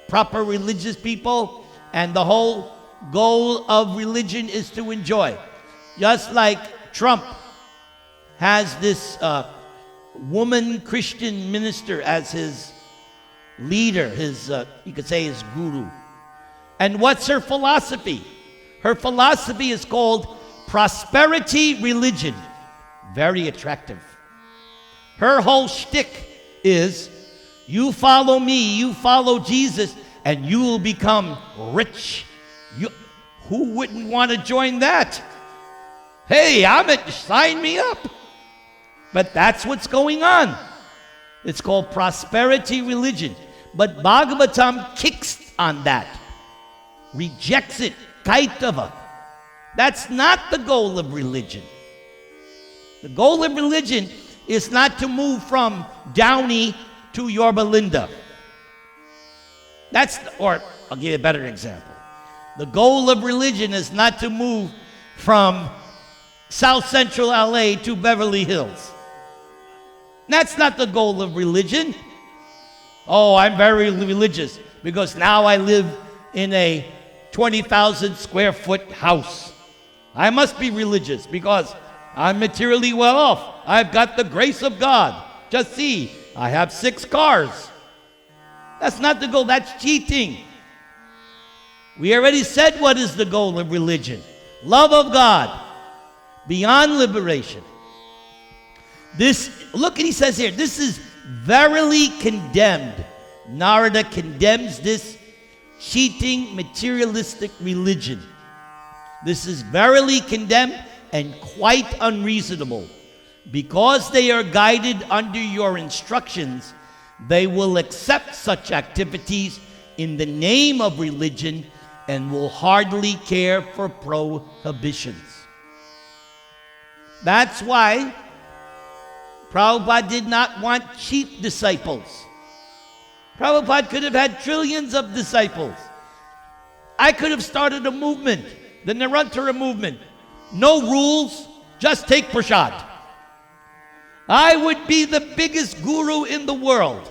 proper religious people, and the whole goal of religion is to enjoy. Just like Trump has this woman Christian minister as his leader, his you could say his guru. And what's her philosophy? Her philosophy is called prosperity religion. Very attractive. Her whole shtick is, you follow me, you follow Jesus, and you will become rich. Who wouldn't want to join that? Hey, sign me up. But that's what's going on. It's called prosperity religion. But Bhagavatam kicks on that, rejects it, kaitava. That's not the goal of religion. The goal of religion is not to move from Downey to Yorba Linda. Or I'll give you a better example. The goal of religion is not to move from South Central LA to Beverly Hills. That's not the goal of religion. Oh, I'm very religious because now I live in a 20,000 square foot house. I must be religious because I'm materially well off. I've got the grace of God. Just see, I have 6 cars. That's not the goal. That's cheating. We already said what is the goal of religion. Love of God. Beyond liberation. Look, he says here, this is verily condemned. Narada condemns this cheating, materialistic religion. This is verily condemned and quite unreasonable. Because they are guided under your instructions, they will accept such activities in the name of religion and will hardly care for prohibitions. That's why Prabhupada did not want cheap disciples. Prabhupada could have had trillions of disciples. I could have started a movement, the Narada movement. No rules, just take prasad. I would be the biggest guru in the world.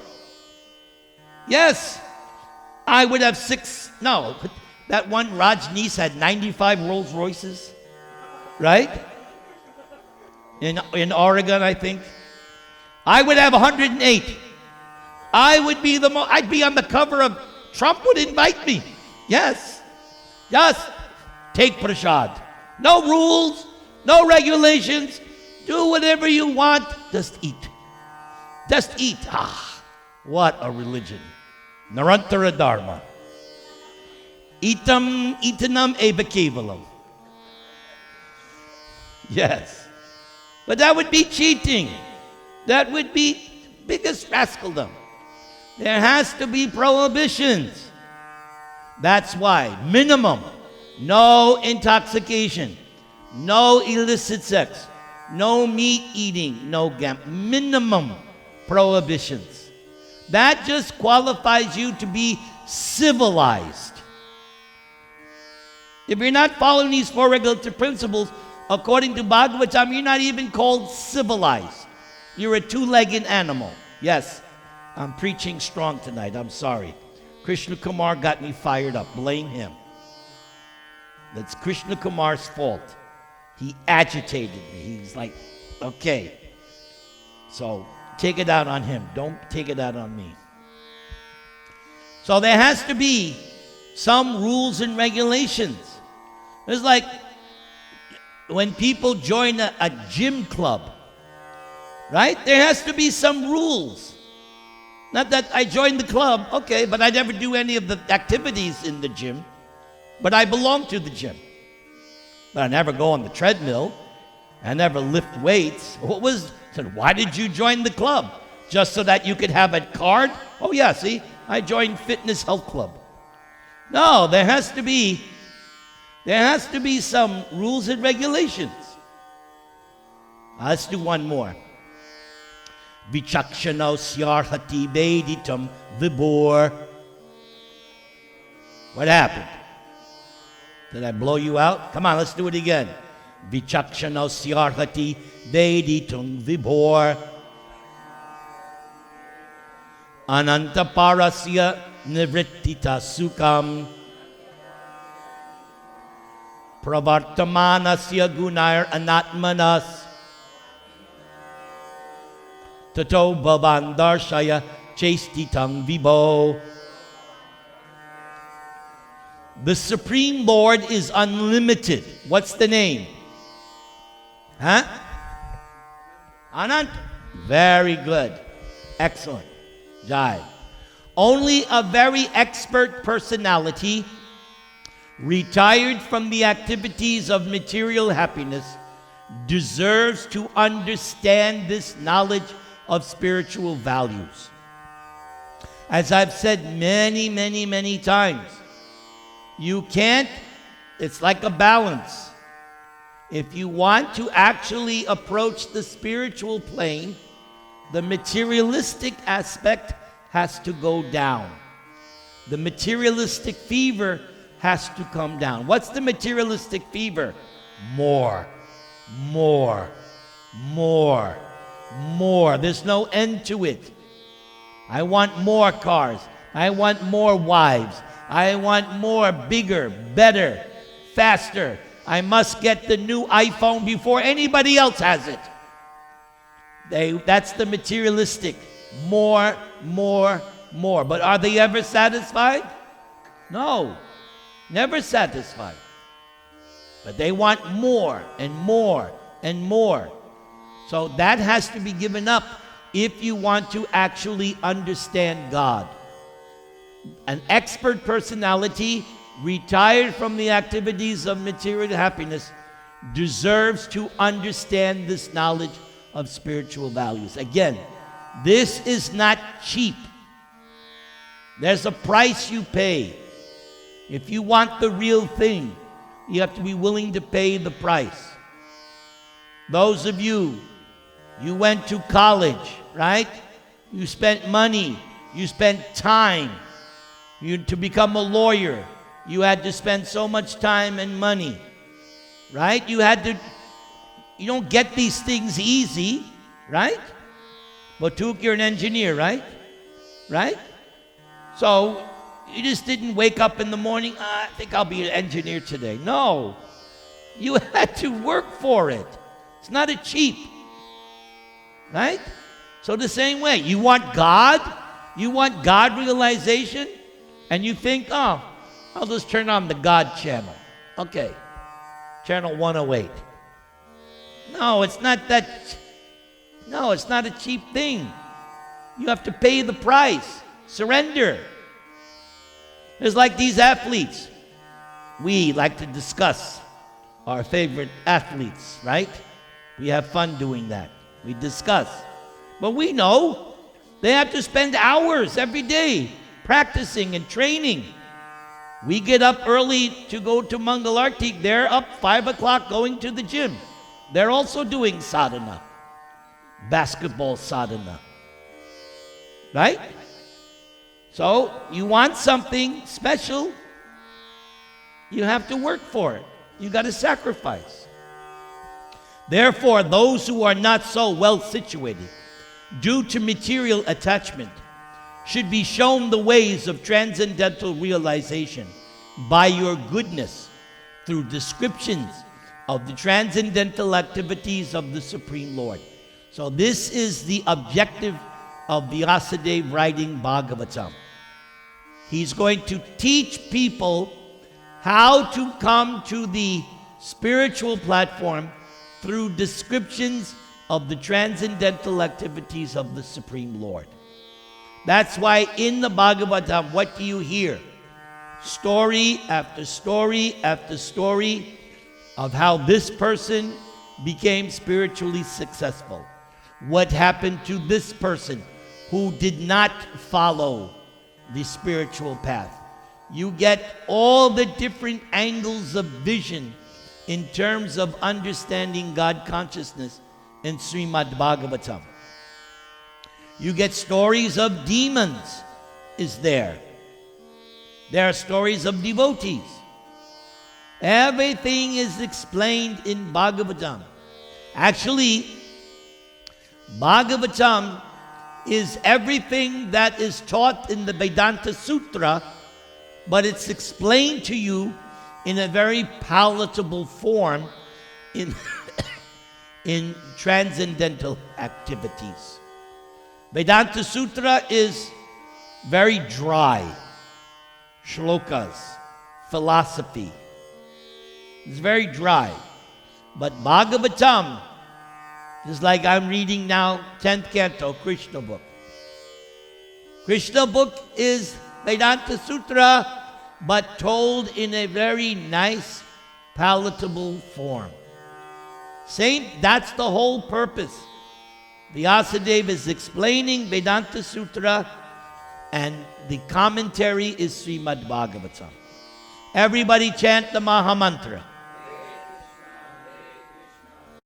Yes, I would have that one Rajneesh had 95 Rolls Royces, right? In Oregon, I think. I would have 108. I'd be on the cover of, Trump would invite me. Yes, just take prasad. No rules, no regulations. Do whatever you want. Just eat. Just eat. What a religion. Narantara Dharma. Itanam eva kevalam. Yes. But that would be cheating. That would be biggest rascaldom. There has to be prohibitions. That's why, minimum, no intoxication, no illicit sex, no meat eating, no minimum prohibitions. That just qualifies you to be civilized. If you're not following these 4 regulatory principles, according to Bhagavatam, you're not even called civilized. You're a 2-legged animal. Yes, I'm preaching strong tonight. I'm sorry. Krishna Kumar got me fired up. Blame him. That's Krishna Kumar's fault. He agitated me. He's like, okay. So take it out on him. Don't take it out on me. So there has to be some rules and regulations. It's like when people join a gym club, right? There has to be some rules. Not that I joined the club, okay, but I never do any of the activities in the gym. But I belong to the gym. But I never go on the treadmill. I never lift weights. Why did you join the club? Just so that you could have a card? Oh yeah, see, I joined Fitness Health Club. No, there has to be some rules and regulations. Let's do one more. Vichakshano syarhati veditam vibhor. What happened? Did I blow you out? Come on, let's do it again. Vichakshano syarhati veditam vibhor. Ananta parasya nivrittita sukham. Pravartamanasya gunair anatmanas. Tato bhavan darshaya chestitang vibho. The Supreme Lord is unlimited. What's the name? Huh? Anant? Very good. Excellent. Jai. Only a very expert personality, retired from the activities of material happiness, deserves to understand this knowledge of spiritual values. As I've said many times, you can't, it's like a balance. If you want to actually approach the spiritual plane, the materialistic aspect has to go down. The materialistic fever has to come down. What's the materialistic fever? More. There's no end to it. I want more cars. I want more wives. I want more, bigger, better, faster. I must get the new iPhone before anybody else has it. That's the materialistic. More. But are they ever satisfied? No. Never satisfied. But they want more and more and more. So that has to be given up if you want to actually understand God. An expert personality, retired from the activities of material happiness, deserves to understand this knowledge of spiritual values. Again, this is not cheap. There's a price you pay. If you want the real thing, you have to be willing to pay the price. Those of you went to college, right? You spent money, you spent time. To become a lawyer, you had to spend so much time and money, right? You don't get these things easy, right? But you're an engineer, right? Right? So you just didn't wake up in the morning, I think I'll be an engineer today. No, you had to work for it. It's not a cheap, right? So the same way, you want God realization, and you think, oh, I'll just turn on the God channel. Okay, channel 108. No, it's not a cheap thing. You have to pay the price. Surrender. It's like these athletes. We like to discuss our favorite athletes, right? We have fun doing that. We discuss. But we know they have to spend hours every day practicing and training. We get up early to go to Mangalarti. They're up 5 o'clock going to the gym. They're also doing sadhana, basketball sadhana, right? So you want something special, you have to work for it. You got to sacrifice. Therefore, those who are not so well situated due to material attachment should be shown the ways of transcendental realization by your goodness through descriptions of the transcendental activities of the Supreme Lord. So this is the objective of Vyasadeva writing Bhagavatam. He's going to teach people how to come to the spiritual platform through descriptions of the transcendental activities of the Supreme Lord. That's why in the Bhagavatam, what do you hear? Story after story after story of how this person became spiritually successful. What happened to this person who did not follow the spiritual path. You get all the different angles of vision in terms of understanding God consciousness in Srimad Bhagavatam. You get stories of demons is there. There are stories of devotees. Everything is explained in Bhagavatam. Actually, Bhagavatam is everything that is taught in the Vedanta Sutra, but it's explained to you in a very palatable form in, in transcendental activities. Vedanta Sutra is very dry. Shlokas, philosophy. It's very dry. But Bhagavatam, just like I'm reading now, 10th canto, Krishna book. Krishna book is Vedanta Sutra, but told in a very nice, palatable form. That's the whole purpose. Vyasadeva is explaining Vedanta Sutra, and the commentary is Srimad Bhagavatam. Everybody chant the Maha Mantra.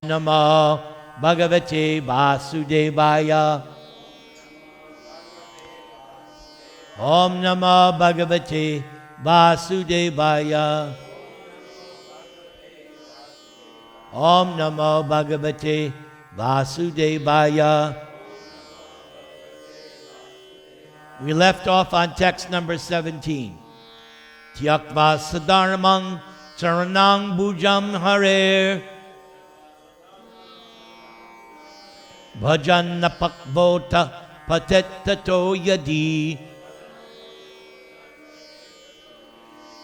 Namo Bhagavate Vasudevaya. Om Namo Bhagavate Vasudevaya. Om Namo Bhagavate Vasudevaya. We left off on text number 17. Tyakva sadharmang charanang bhujam hare bhajan napakvota patettato yadi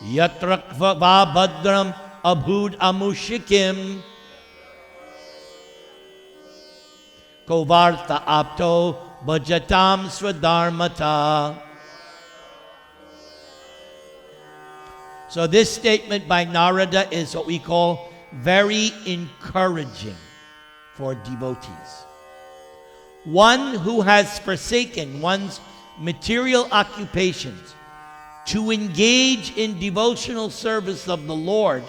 yatrakva bhadram abhud amushikim kovarta apto bhajatam swadharmata. So this statement by Narada is what we call very encouraging for devotees. One who has forsaken one's material occupations to engage in devotional service of the Lord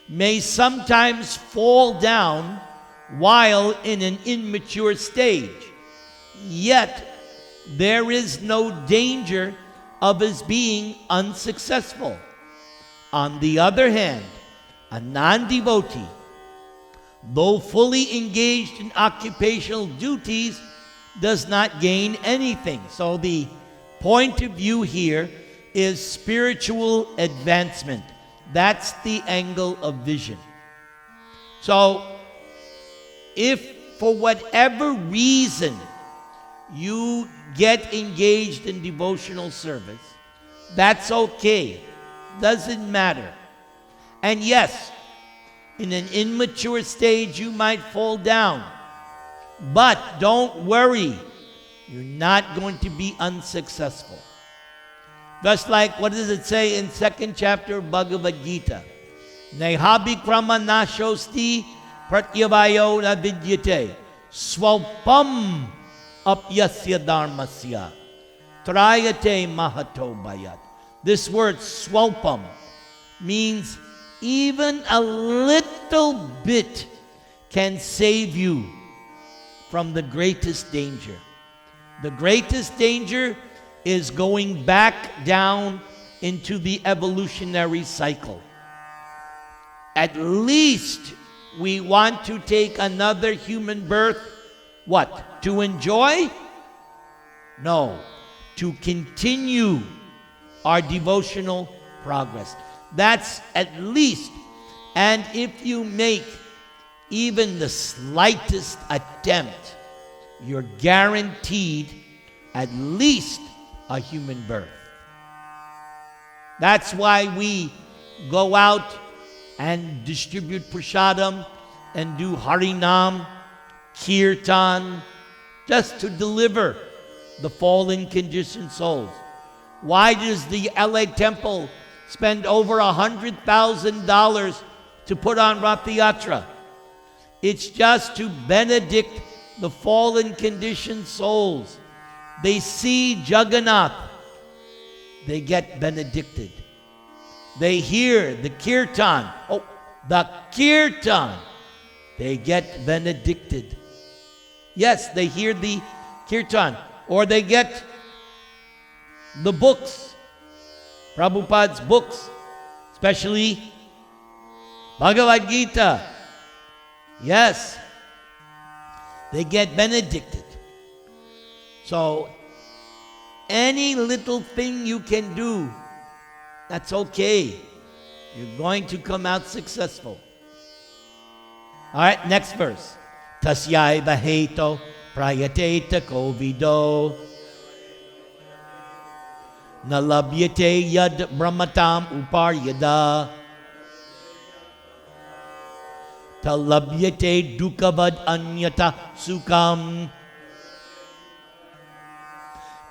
may sometimes fall down while in an immature stage. Yet there is no danger of his being unsuccessful. On the other hand, a non-devotee, though fully engaged in occupational duties, does not gain anything. So the point of view here is spiritual advancement. That's the angle of vision. So if for whatever reason you get engaged in devotional service, that's okay. Doesn't matter. And yes, in an immature stage you might fall down. But don't worry. You're not going to be unsuccessful. Just like, what does it say in 2nd chapter of Bhagavad Gita? Nehabhikrama nashosti pratyavayo na vidyate swalpam apyasya dharmasya trayate mahato bayat. This word swalpam means even a little bit can save you from the greatest danger. The greatest danger is going back down into the evolutionary cycle. At least we want to take another human birth, what? To enjoy? No, to continue our devotional progress. That's at least. And if you make even the slightest attempt, you're guaranteed at least a human birth. That's why we go out and distribute prasadam and do harinam, kirtan, just to deliver the fallen conditioned souls. Why does the LA temple spend over $100,000 to put on Rath Yatra? It's just to benedict the fallen conditioned souls. They see Jagannath, they get benedicted. They hear the kirtan, they get benedicted. Yes, they hear the kirtan, or they get the books, Prabhupada's books, especially Bhagavad Gita. Yes, they get benedicted. So, any little thing you can do, that's okay. You're going to come out successful. All right, next verse. Tasyai baheto prayateta kovido nalabyate yad brahmatam uparyada talabyate dukavad anyata sukam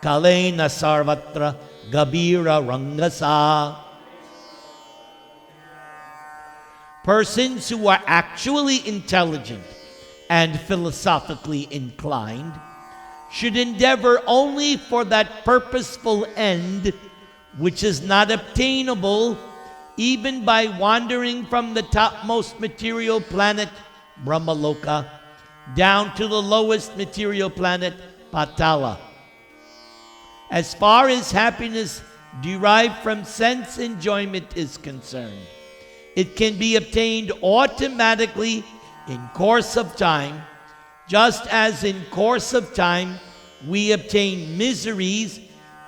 kalena sarvatra gabira rangasa. Persons who are actually intelligent and philosophically inclined should endeavor only for that purposeful end which is not obtainable even by wandering from the topmost material planet, Brahmaloka, down to the lowest material planet, Patala. As far as happiness derived from sense enjoyment is concerned, it can be obtained automatically in course of time, just as in course of time we obtain miseries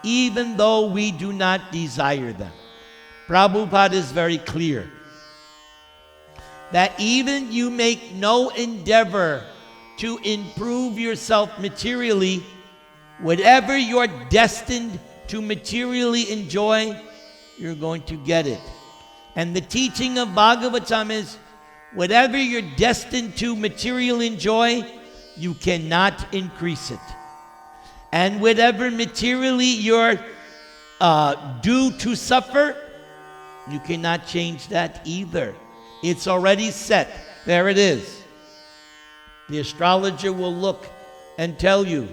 even though we do not desire them. Prabhupada is very clear that even you make no endeavor to improve yourself materially, whatever you're destined to materially enjoy, you're going to get it. And the teaching of Bhagavatam is, whatever you're destined to materially enjoy, you cannot increase it. And whatever materially you're due to suffer, you cannot change that either. It's already set. There it is. The astrologer will look and tell you.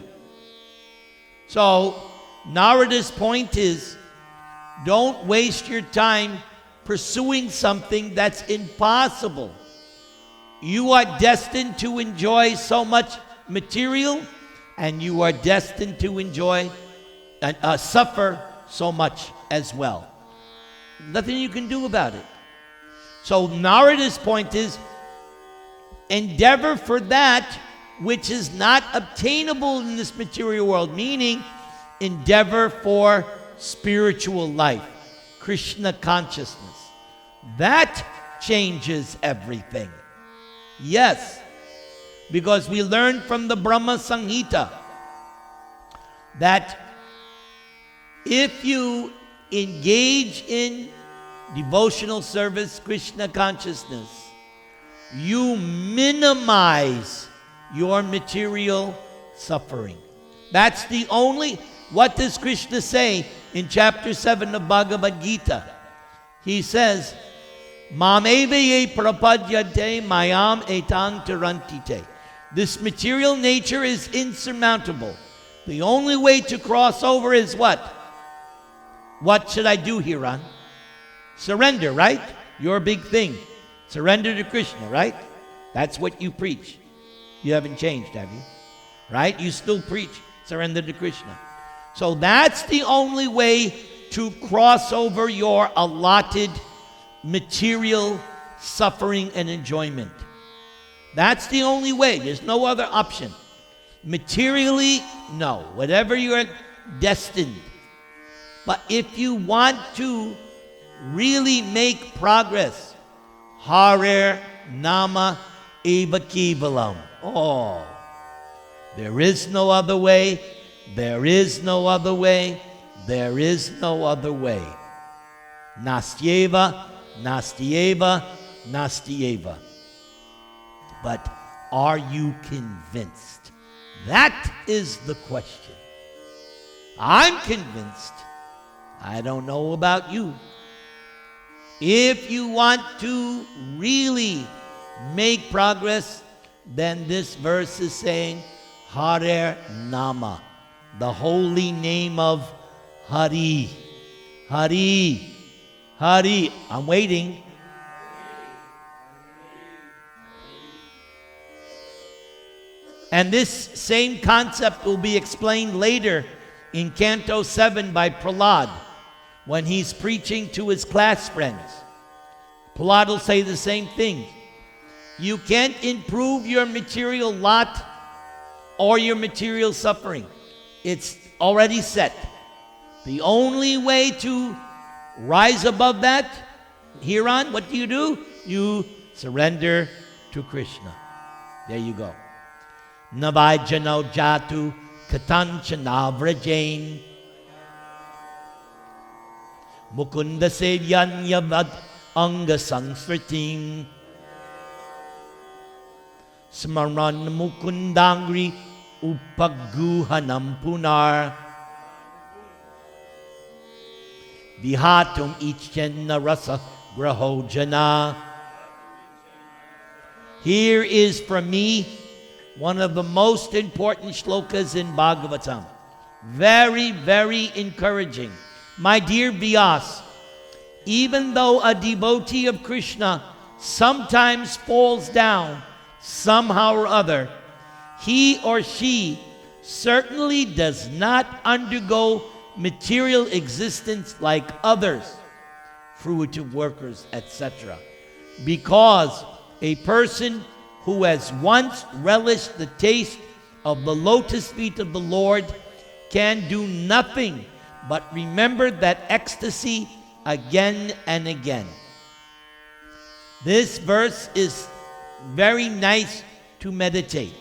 So, Narada's point is, don't waste your time pursuing something that's impossible. You are destined to enjoy so much material, and you are destined to enjoy and suffer so much as well. Nothing you can do about it. So Narada's point is, endeavor for that which is not obtainable in this material world, meaning endeavor for spiritual life, Krishna consciousness. That changes everything. Yes, because we learned from the Brahma Samhita that if you engage in devotional service, Krishna consciousness, you minimize your material suffering. That's the only. What does Krishna say in chapter 7 of Bhagavad Gita? He says, Mam eveye prapadyate mayam etang tarantite. This material nature is insurmountable. The only way to cross over is what? What should I do here, Ron? Surrender, right? Your big thing. Surrender to Krishna, right? That's what you preach. You haven't changed, have you? Right? You still preach surrender to Krishna. So that's the only way to cross over your allotted material suffering and enjoyment. That's the only way. There's no other option. Materially, no. Whatever you're destined. But if you want to really make progress, Hare Nama Eva Kevalam. Oh, there is no other way. There is no other way. There is no other way. Nastyeva, Nastyeva, Nastyeva. But are you convinced? That is the question. I'm convinced. I don't know about you. If you want to really make progress, then this verse is saying, Hare Nama, the holy name of Hari. Hari. Hari. I'm waiting. And this same concept will be explained later in Canto 7 by Prahlad when he's preaching to his class friends. Prahlad will say the same thing. You can't improve your material lot or your material suffering. It's already set. The only way to rise above that, here on, what do? You surrender to Krishna. There you go. Navajano jatu katanchana vrajain mukunda sevyanyavad anga sansritim smaran mukundangri upaguhanam punar vihatum ichchenna rasa grahojana. Here is from me one of the most important shlokas in Bhagavatam. Very, very encouraging. My dear Vyas, even though a devotee of Krishna sometimes falls down somehow or other, he or she certainly does not undergo material existence like others, fruitive workers, etc. Because a person who has once relished the taste of the lotus feet of the Lord can do nothing but remember that ecstasy again and again. This verse is very nice to meditate.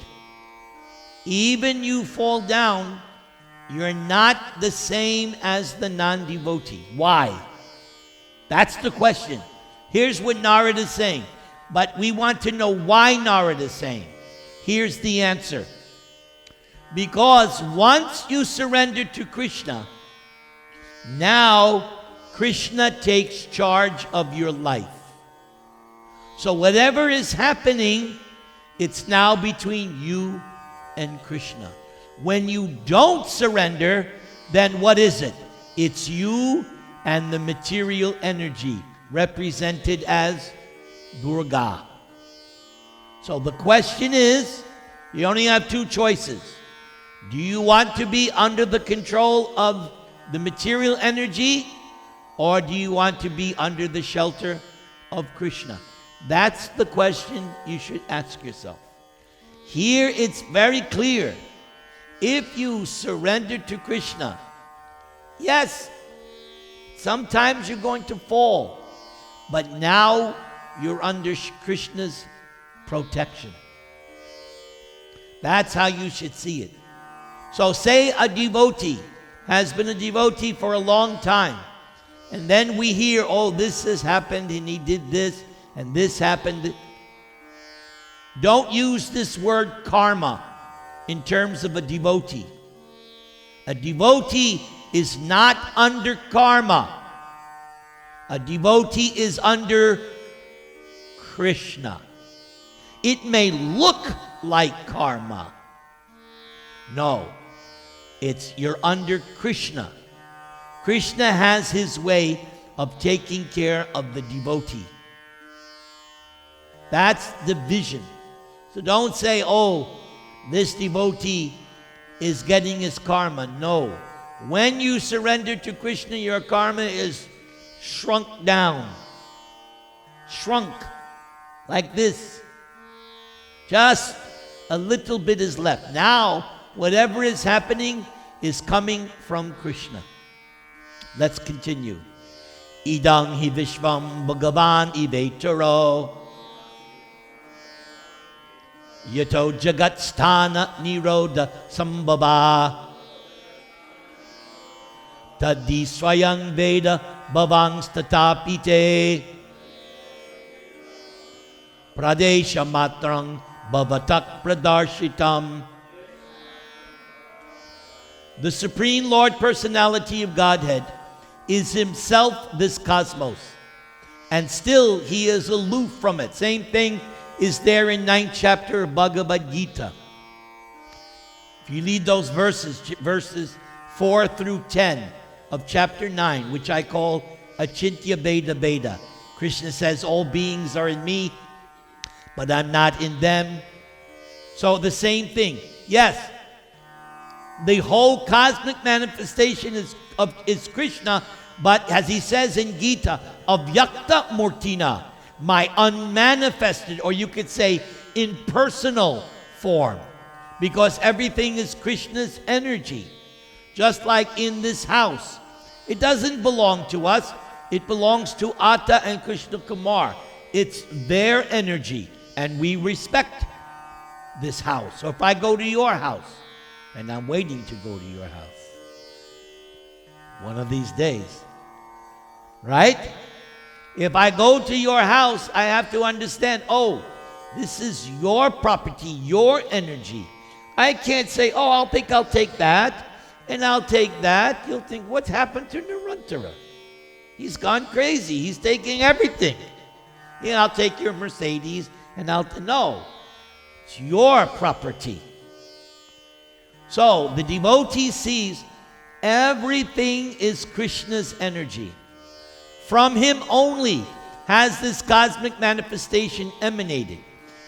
Even you fall down, you're not the same as the non-devotee. Why? That's the question. Here's what Narada is saying. But we want to know why Narada is saying. Here's the answer. Because once you surrender to Krishna, now Krishna takes charge of your life. So whatever is happening, it's now between you and Krishna. When you don't surrender, then what is it? It's you and the material energy represented as Durga. So the question is, you only have two choices. Do you want to be under the control of the material energy, or do you want to be under the shelter of Krishna? That's the question you should ask yourself. Here it's very clear. If you surrender to Krishna, yes, sometimes you're going to fall, but now you're under Krishna's protection. That's how you should see it. So say a devotee has been a devotee for a long time, and then we hear, oh, this has happened, and he did this, and this happened. Don't use this word karma in terms of a devotee. A devotee is not under karma. A devotee is under Krishna. It may look like karma. No, you're under Krishna. Krishna has his way of taking care of the devotee. That's the vision. So don't say, oh, this devotee is getting his karma. No. When you surrender to Krishna, your karma is shrunk down. Shrunk. Like this. Just a little bit is left. Now, whatever is happening is coming from Krishna. Let's continue. Idang hi vishvam bhagavan ivetaro yato jagat sthana nirodha sambhava taddi swayang veda bhavang statapite pradesha matrang bhavatak pradarshitam. The Supreme Lord Personality of Godhead is himself this cosmos, and still he is aloof from it. Same thing is there in 9th chapter of Bhagavad Gita. If you read those verses 4 through 10 of chapter 9, which I call Achintya Veda Veda, Krishna says, all beings are in me, but I'm not in them. So the same thing. Yes, the whole cosmic manifestation is Krishna, but as he says in Gita, avyakta murtina, my unmanifested, or you could say impersonal form, because everything is Krishna's energy. Just like in this house, it doesn't belong to us, it belongs to Atta and Krishna Kumar. It's their energy, and we respect this house. So if I go to your house, and I'm waiting to go to your house one of these days, right? If I go to your house, I have to understand, oh, this is your property, your energy. I can't say, oh, I'll take that, and I'll take that. You'll think, what's happened to Narada? He's gone crazy. He's taking everything. You know, I'll take your Mercedes, and no, it's your property. So the devotee sees everything is Krishna's energy. From him only has this cosmic manifestation emanated.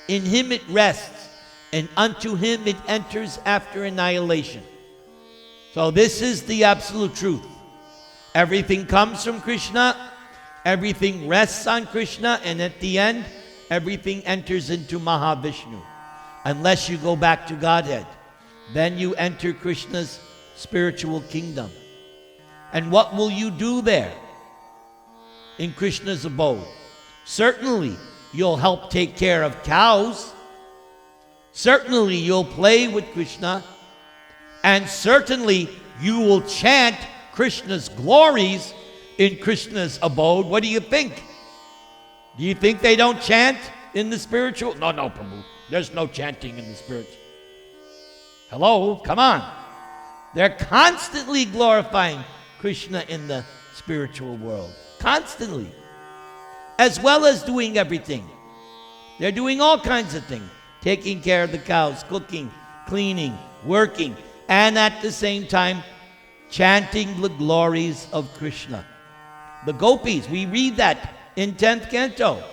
In him it rests, and unto him it enters after annihilation. So this is the absolute truth. Everything comes from Krishna, everything rests on Krishna, and at the end, everything enters into Mahavishnu. Unless you go back to Godhead, then you enter Krishna's spiritual kingdom. And what will you do there in Krishna's abode? Certainly, you'll help take care of cows. Certainly, you'll play with Krishna. And certainly, you will chant Krishna's glories in Krishna's abode. What do you think? Do you think they don't chant in the spiritual? No, Prabhu. There's no chanting in the spiritual. Hello? Come on. They're constantly glorifying Krishna in the spiritual world. Constantly. As well as doing everything. They're doing all kinds of things. Taking care of the cows, cooking, cleaning, working, and at the same time, chanting the glories of Krishna. The gopis, we read that in 10th canto.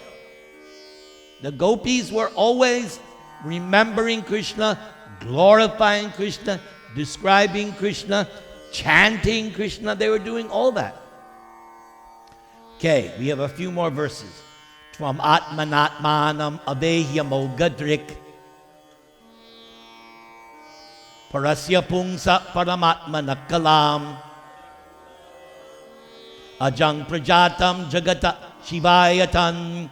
The gopis were always remembering Krishna, glorifying Krishna, describing Krishna, chanting Krishna. They were doing all that. Okay, we have a few more verses. From Atmanatmanam Avehyamo Gadrik Parasya Pungsa Paramatmanakalam Ajang Prajatam Jagata Shivayatan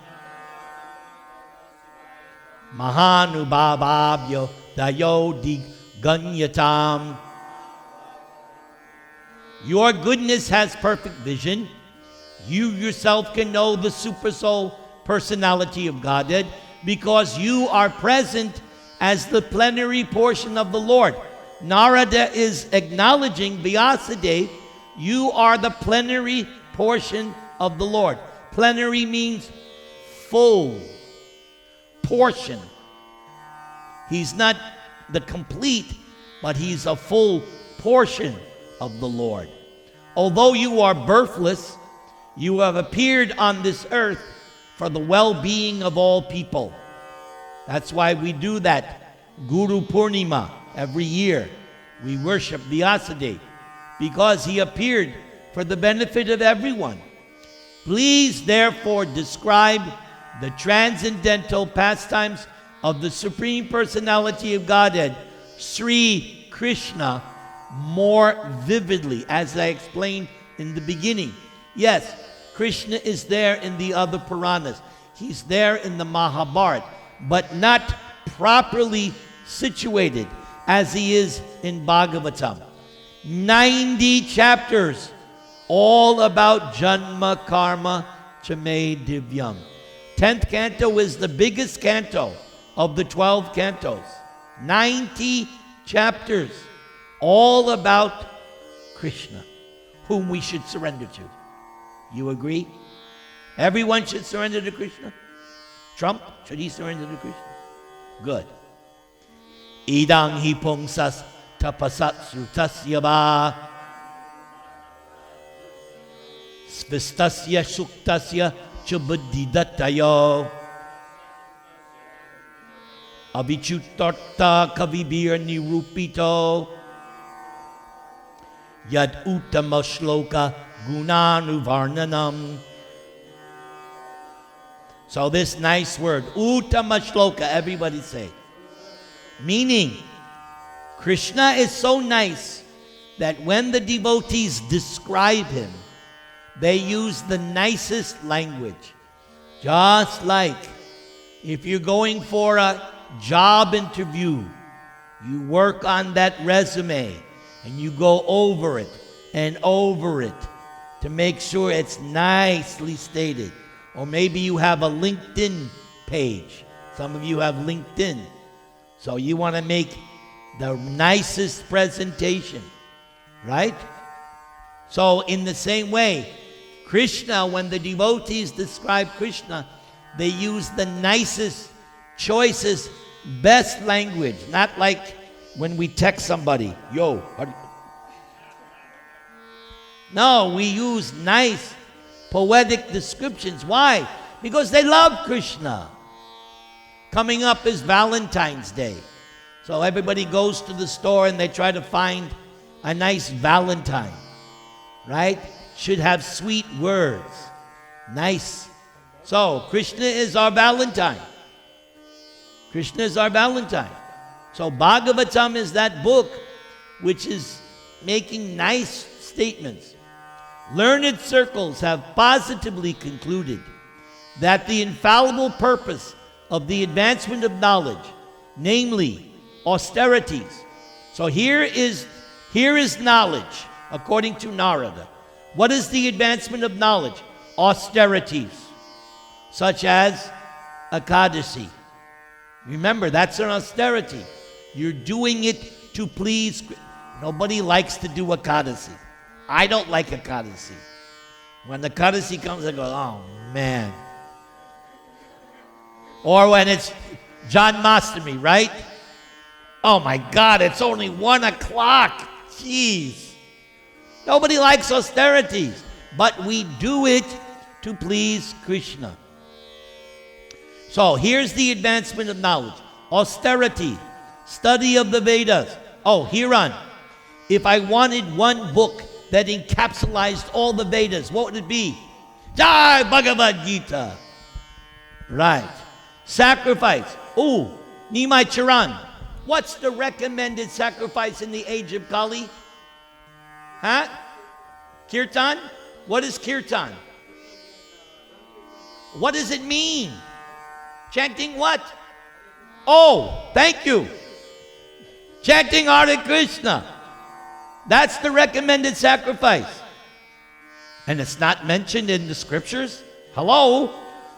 Mahanubhavabhyo Dayo Ganyatam. Your goodness has perfect vision. You yourself can know the super soul personality of Godhead because you are present as the plenary portion of the Lord. Narada is acknowledging Vyasadeva, you are the plenary portion of the Lord. Plenary means full portion. He's not the complete, but he's a full portion of the Lord. Although you are birthless, you have appeared on this earth for the well-being of all people. That's why we do that Guru Purnima every year. We worship Vyasadeva because he appeared for the benefit of everyone. Please therefore describe the transcendental pastimes of the Supreme Personality of Godhead, Sri Krishna, more vividly, as I explained in the beginning. Yes, Krishna is there in the other Puranas. He's there in the Mahabharata, but not properly situated as he is in Bhagavatam. 90 chapters, all about Janma Karma Chame Divyam. 10th canto is the biggest canto of the 12 cantos. 90 chapters, all about Krishna, whom we should surrender to. You agree? Everyone should surrender to Krishna? Trump, should he surrender to Krishna? Good. Idang hi pungsas tapasat srutasya va svistasya shuktasya chabuddhidattayo Avichutarta kavibir nirupito yad uttama shloka gunanuvarnanam. So this nice word, uttama shloka, everybody say. Meaning, Krishna is so nice that when the devotees describe him, they use the nicest language. Just like if you're going for a job interview, you work on that resume and you go over it and over it to make sure it's nicely stated. Or maybe you have a LinkedIn page. Some of you have LinkedIn. So you want to make the nicest presentation, right? So in the same way, Krishna, when the devotees describe Krishna, they use the nicest, choicest, best language. Not like when we text somebody, yo. No, we use nice, poetic descriptions. Why? Because they love Krishna. Coming up is Valentine's Day. So everybody goes to the store and they try to find a nice Valentine, right? Should have sweet words. Nice. So Krishna is our Valentine. Krishna is our Valentine. So Bhagavatam is that book which is making nice statements. Learned circles have positively concluded that the infallible purpose of the advancement of knowledge, namely austerities. So here is knowledge, according to Narada. What is the advancement of knowledge? Austerities, such as Ekadasi. Remember, that's an austerity. You're doing it to please. Nobody likes to do Ekadasi. I don't like Ekadasi. When the Ekadasi comes, I go, oh man. Or when it's Janmashtami, right? Oh my God, it's only 1 o'clock. Jeez. Nobody likes austerities, but we do it to please Krishna. So here's the advancement of knowledge. Austerity, study of the Vedas. Oh, hereon, if I wanted one book that encapsulated all the Vedas, what would it be? Jai Bhagavad Gita. Right. Sacrifice. Oh, Nimai Charan. What's the recommended sacrifice in the age of Kali? Huh? Kirtan? What is kirtan? What does it mean? Chanting what? Oh, thank you. Chanting Hare Krishna. That's the recommended sacrifice. And it's not mentioned in the scriptures? Hello?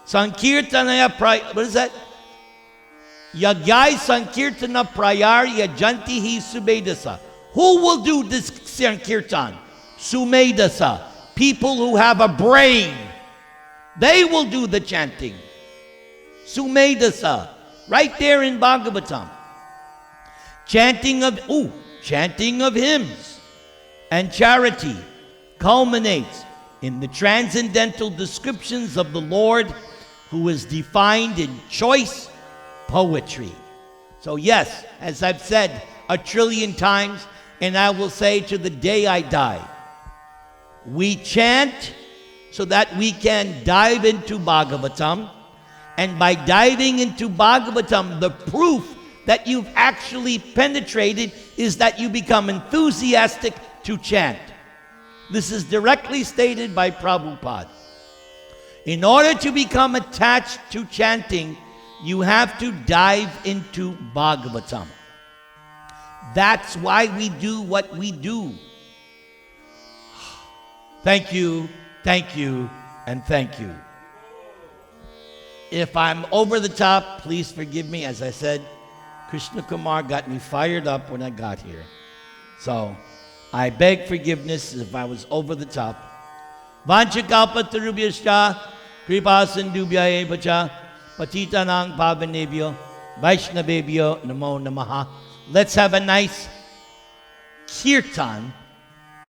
Sankirtanaya what is that? Yagyai Sankirtana Prayar Yajantihi Subedasa. Who will do this Sankirtan? Sumedasa. People who have a brain. They will do the chanting. Sumedasa. Right there in Bhagavatam. Chanting of hymns and charity culminates in the transcendental descriptions of the Lord, who is defined in choice poetry. So yes, as I've said 1,000,000,000 times, and I will say to the day I die, we chant so that we can dive into Bhagavatam, and by diving into Bhagavatam, the proof that you've actually penetrated is that you become enthusiastic to chant. This is directly stated by Prabhupada. In order to become attached to chanting, you have to dive into Bhagavatam. That's why we do what we do. Thank you, and thank you. If I'm over the top, please forgive me. As I said, Krishna Kumar got me fired up when I got here. So I beg forgiveness if I was over the top. Vanchakalpatarubhyascha kripasindubhya evacha patitanang pavanebhyo vaishnavebhyo namo namaha. Let's have a nice kirtan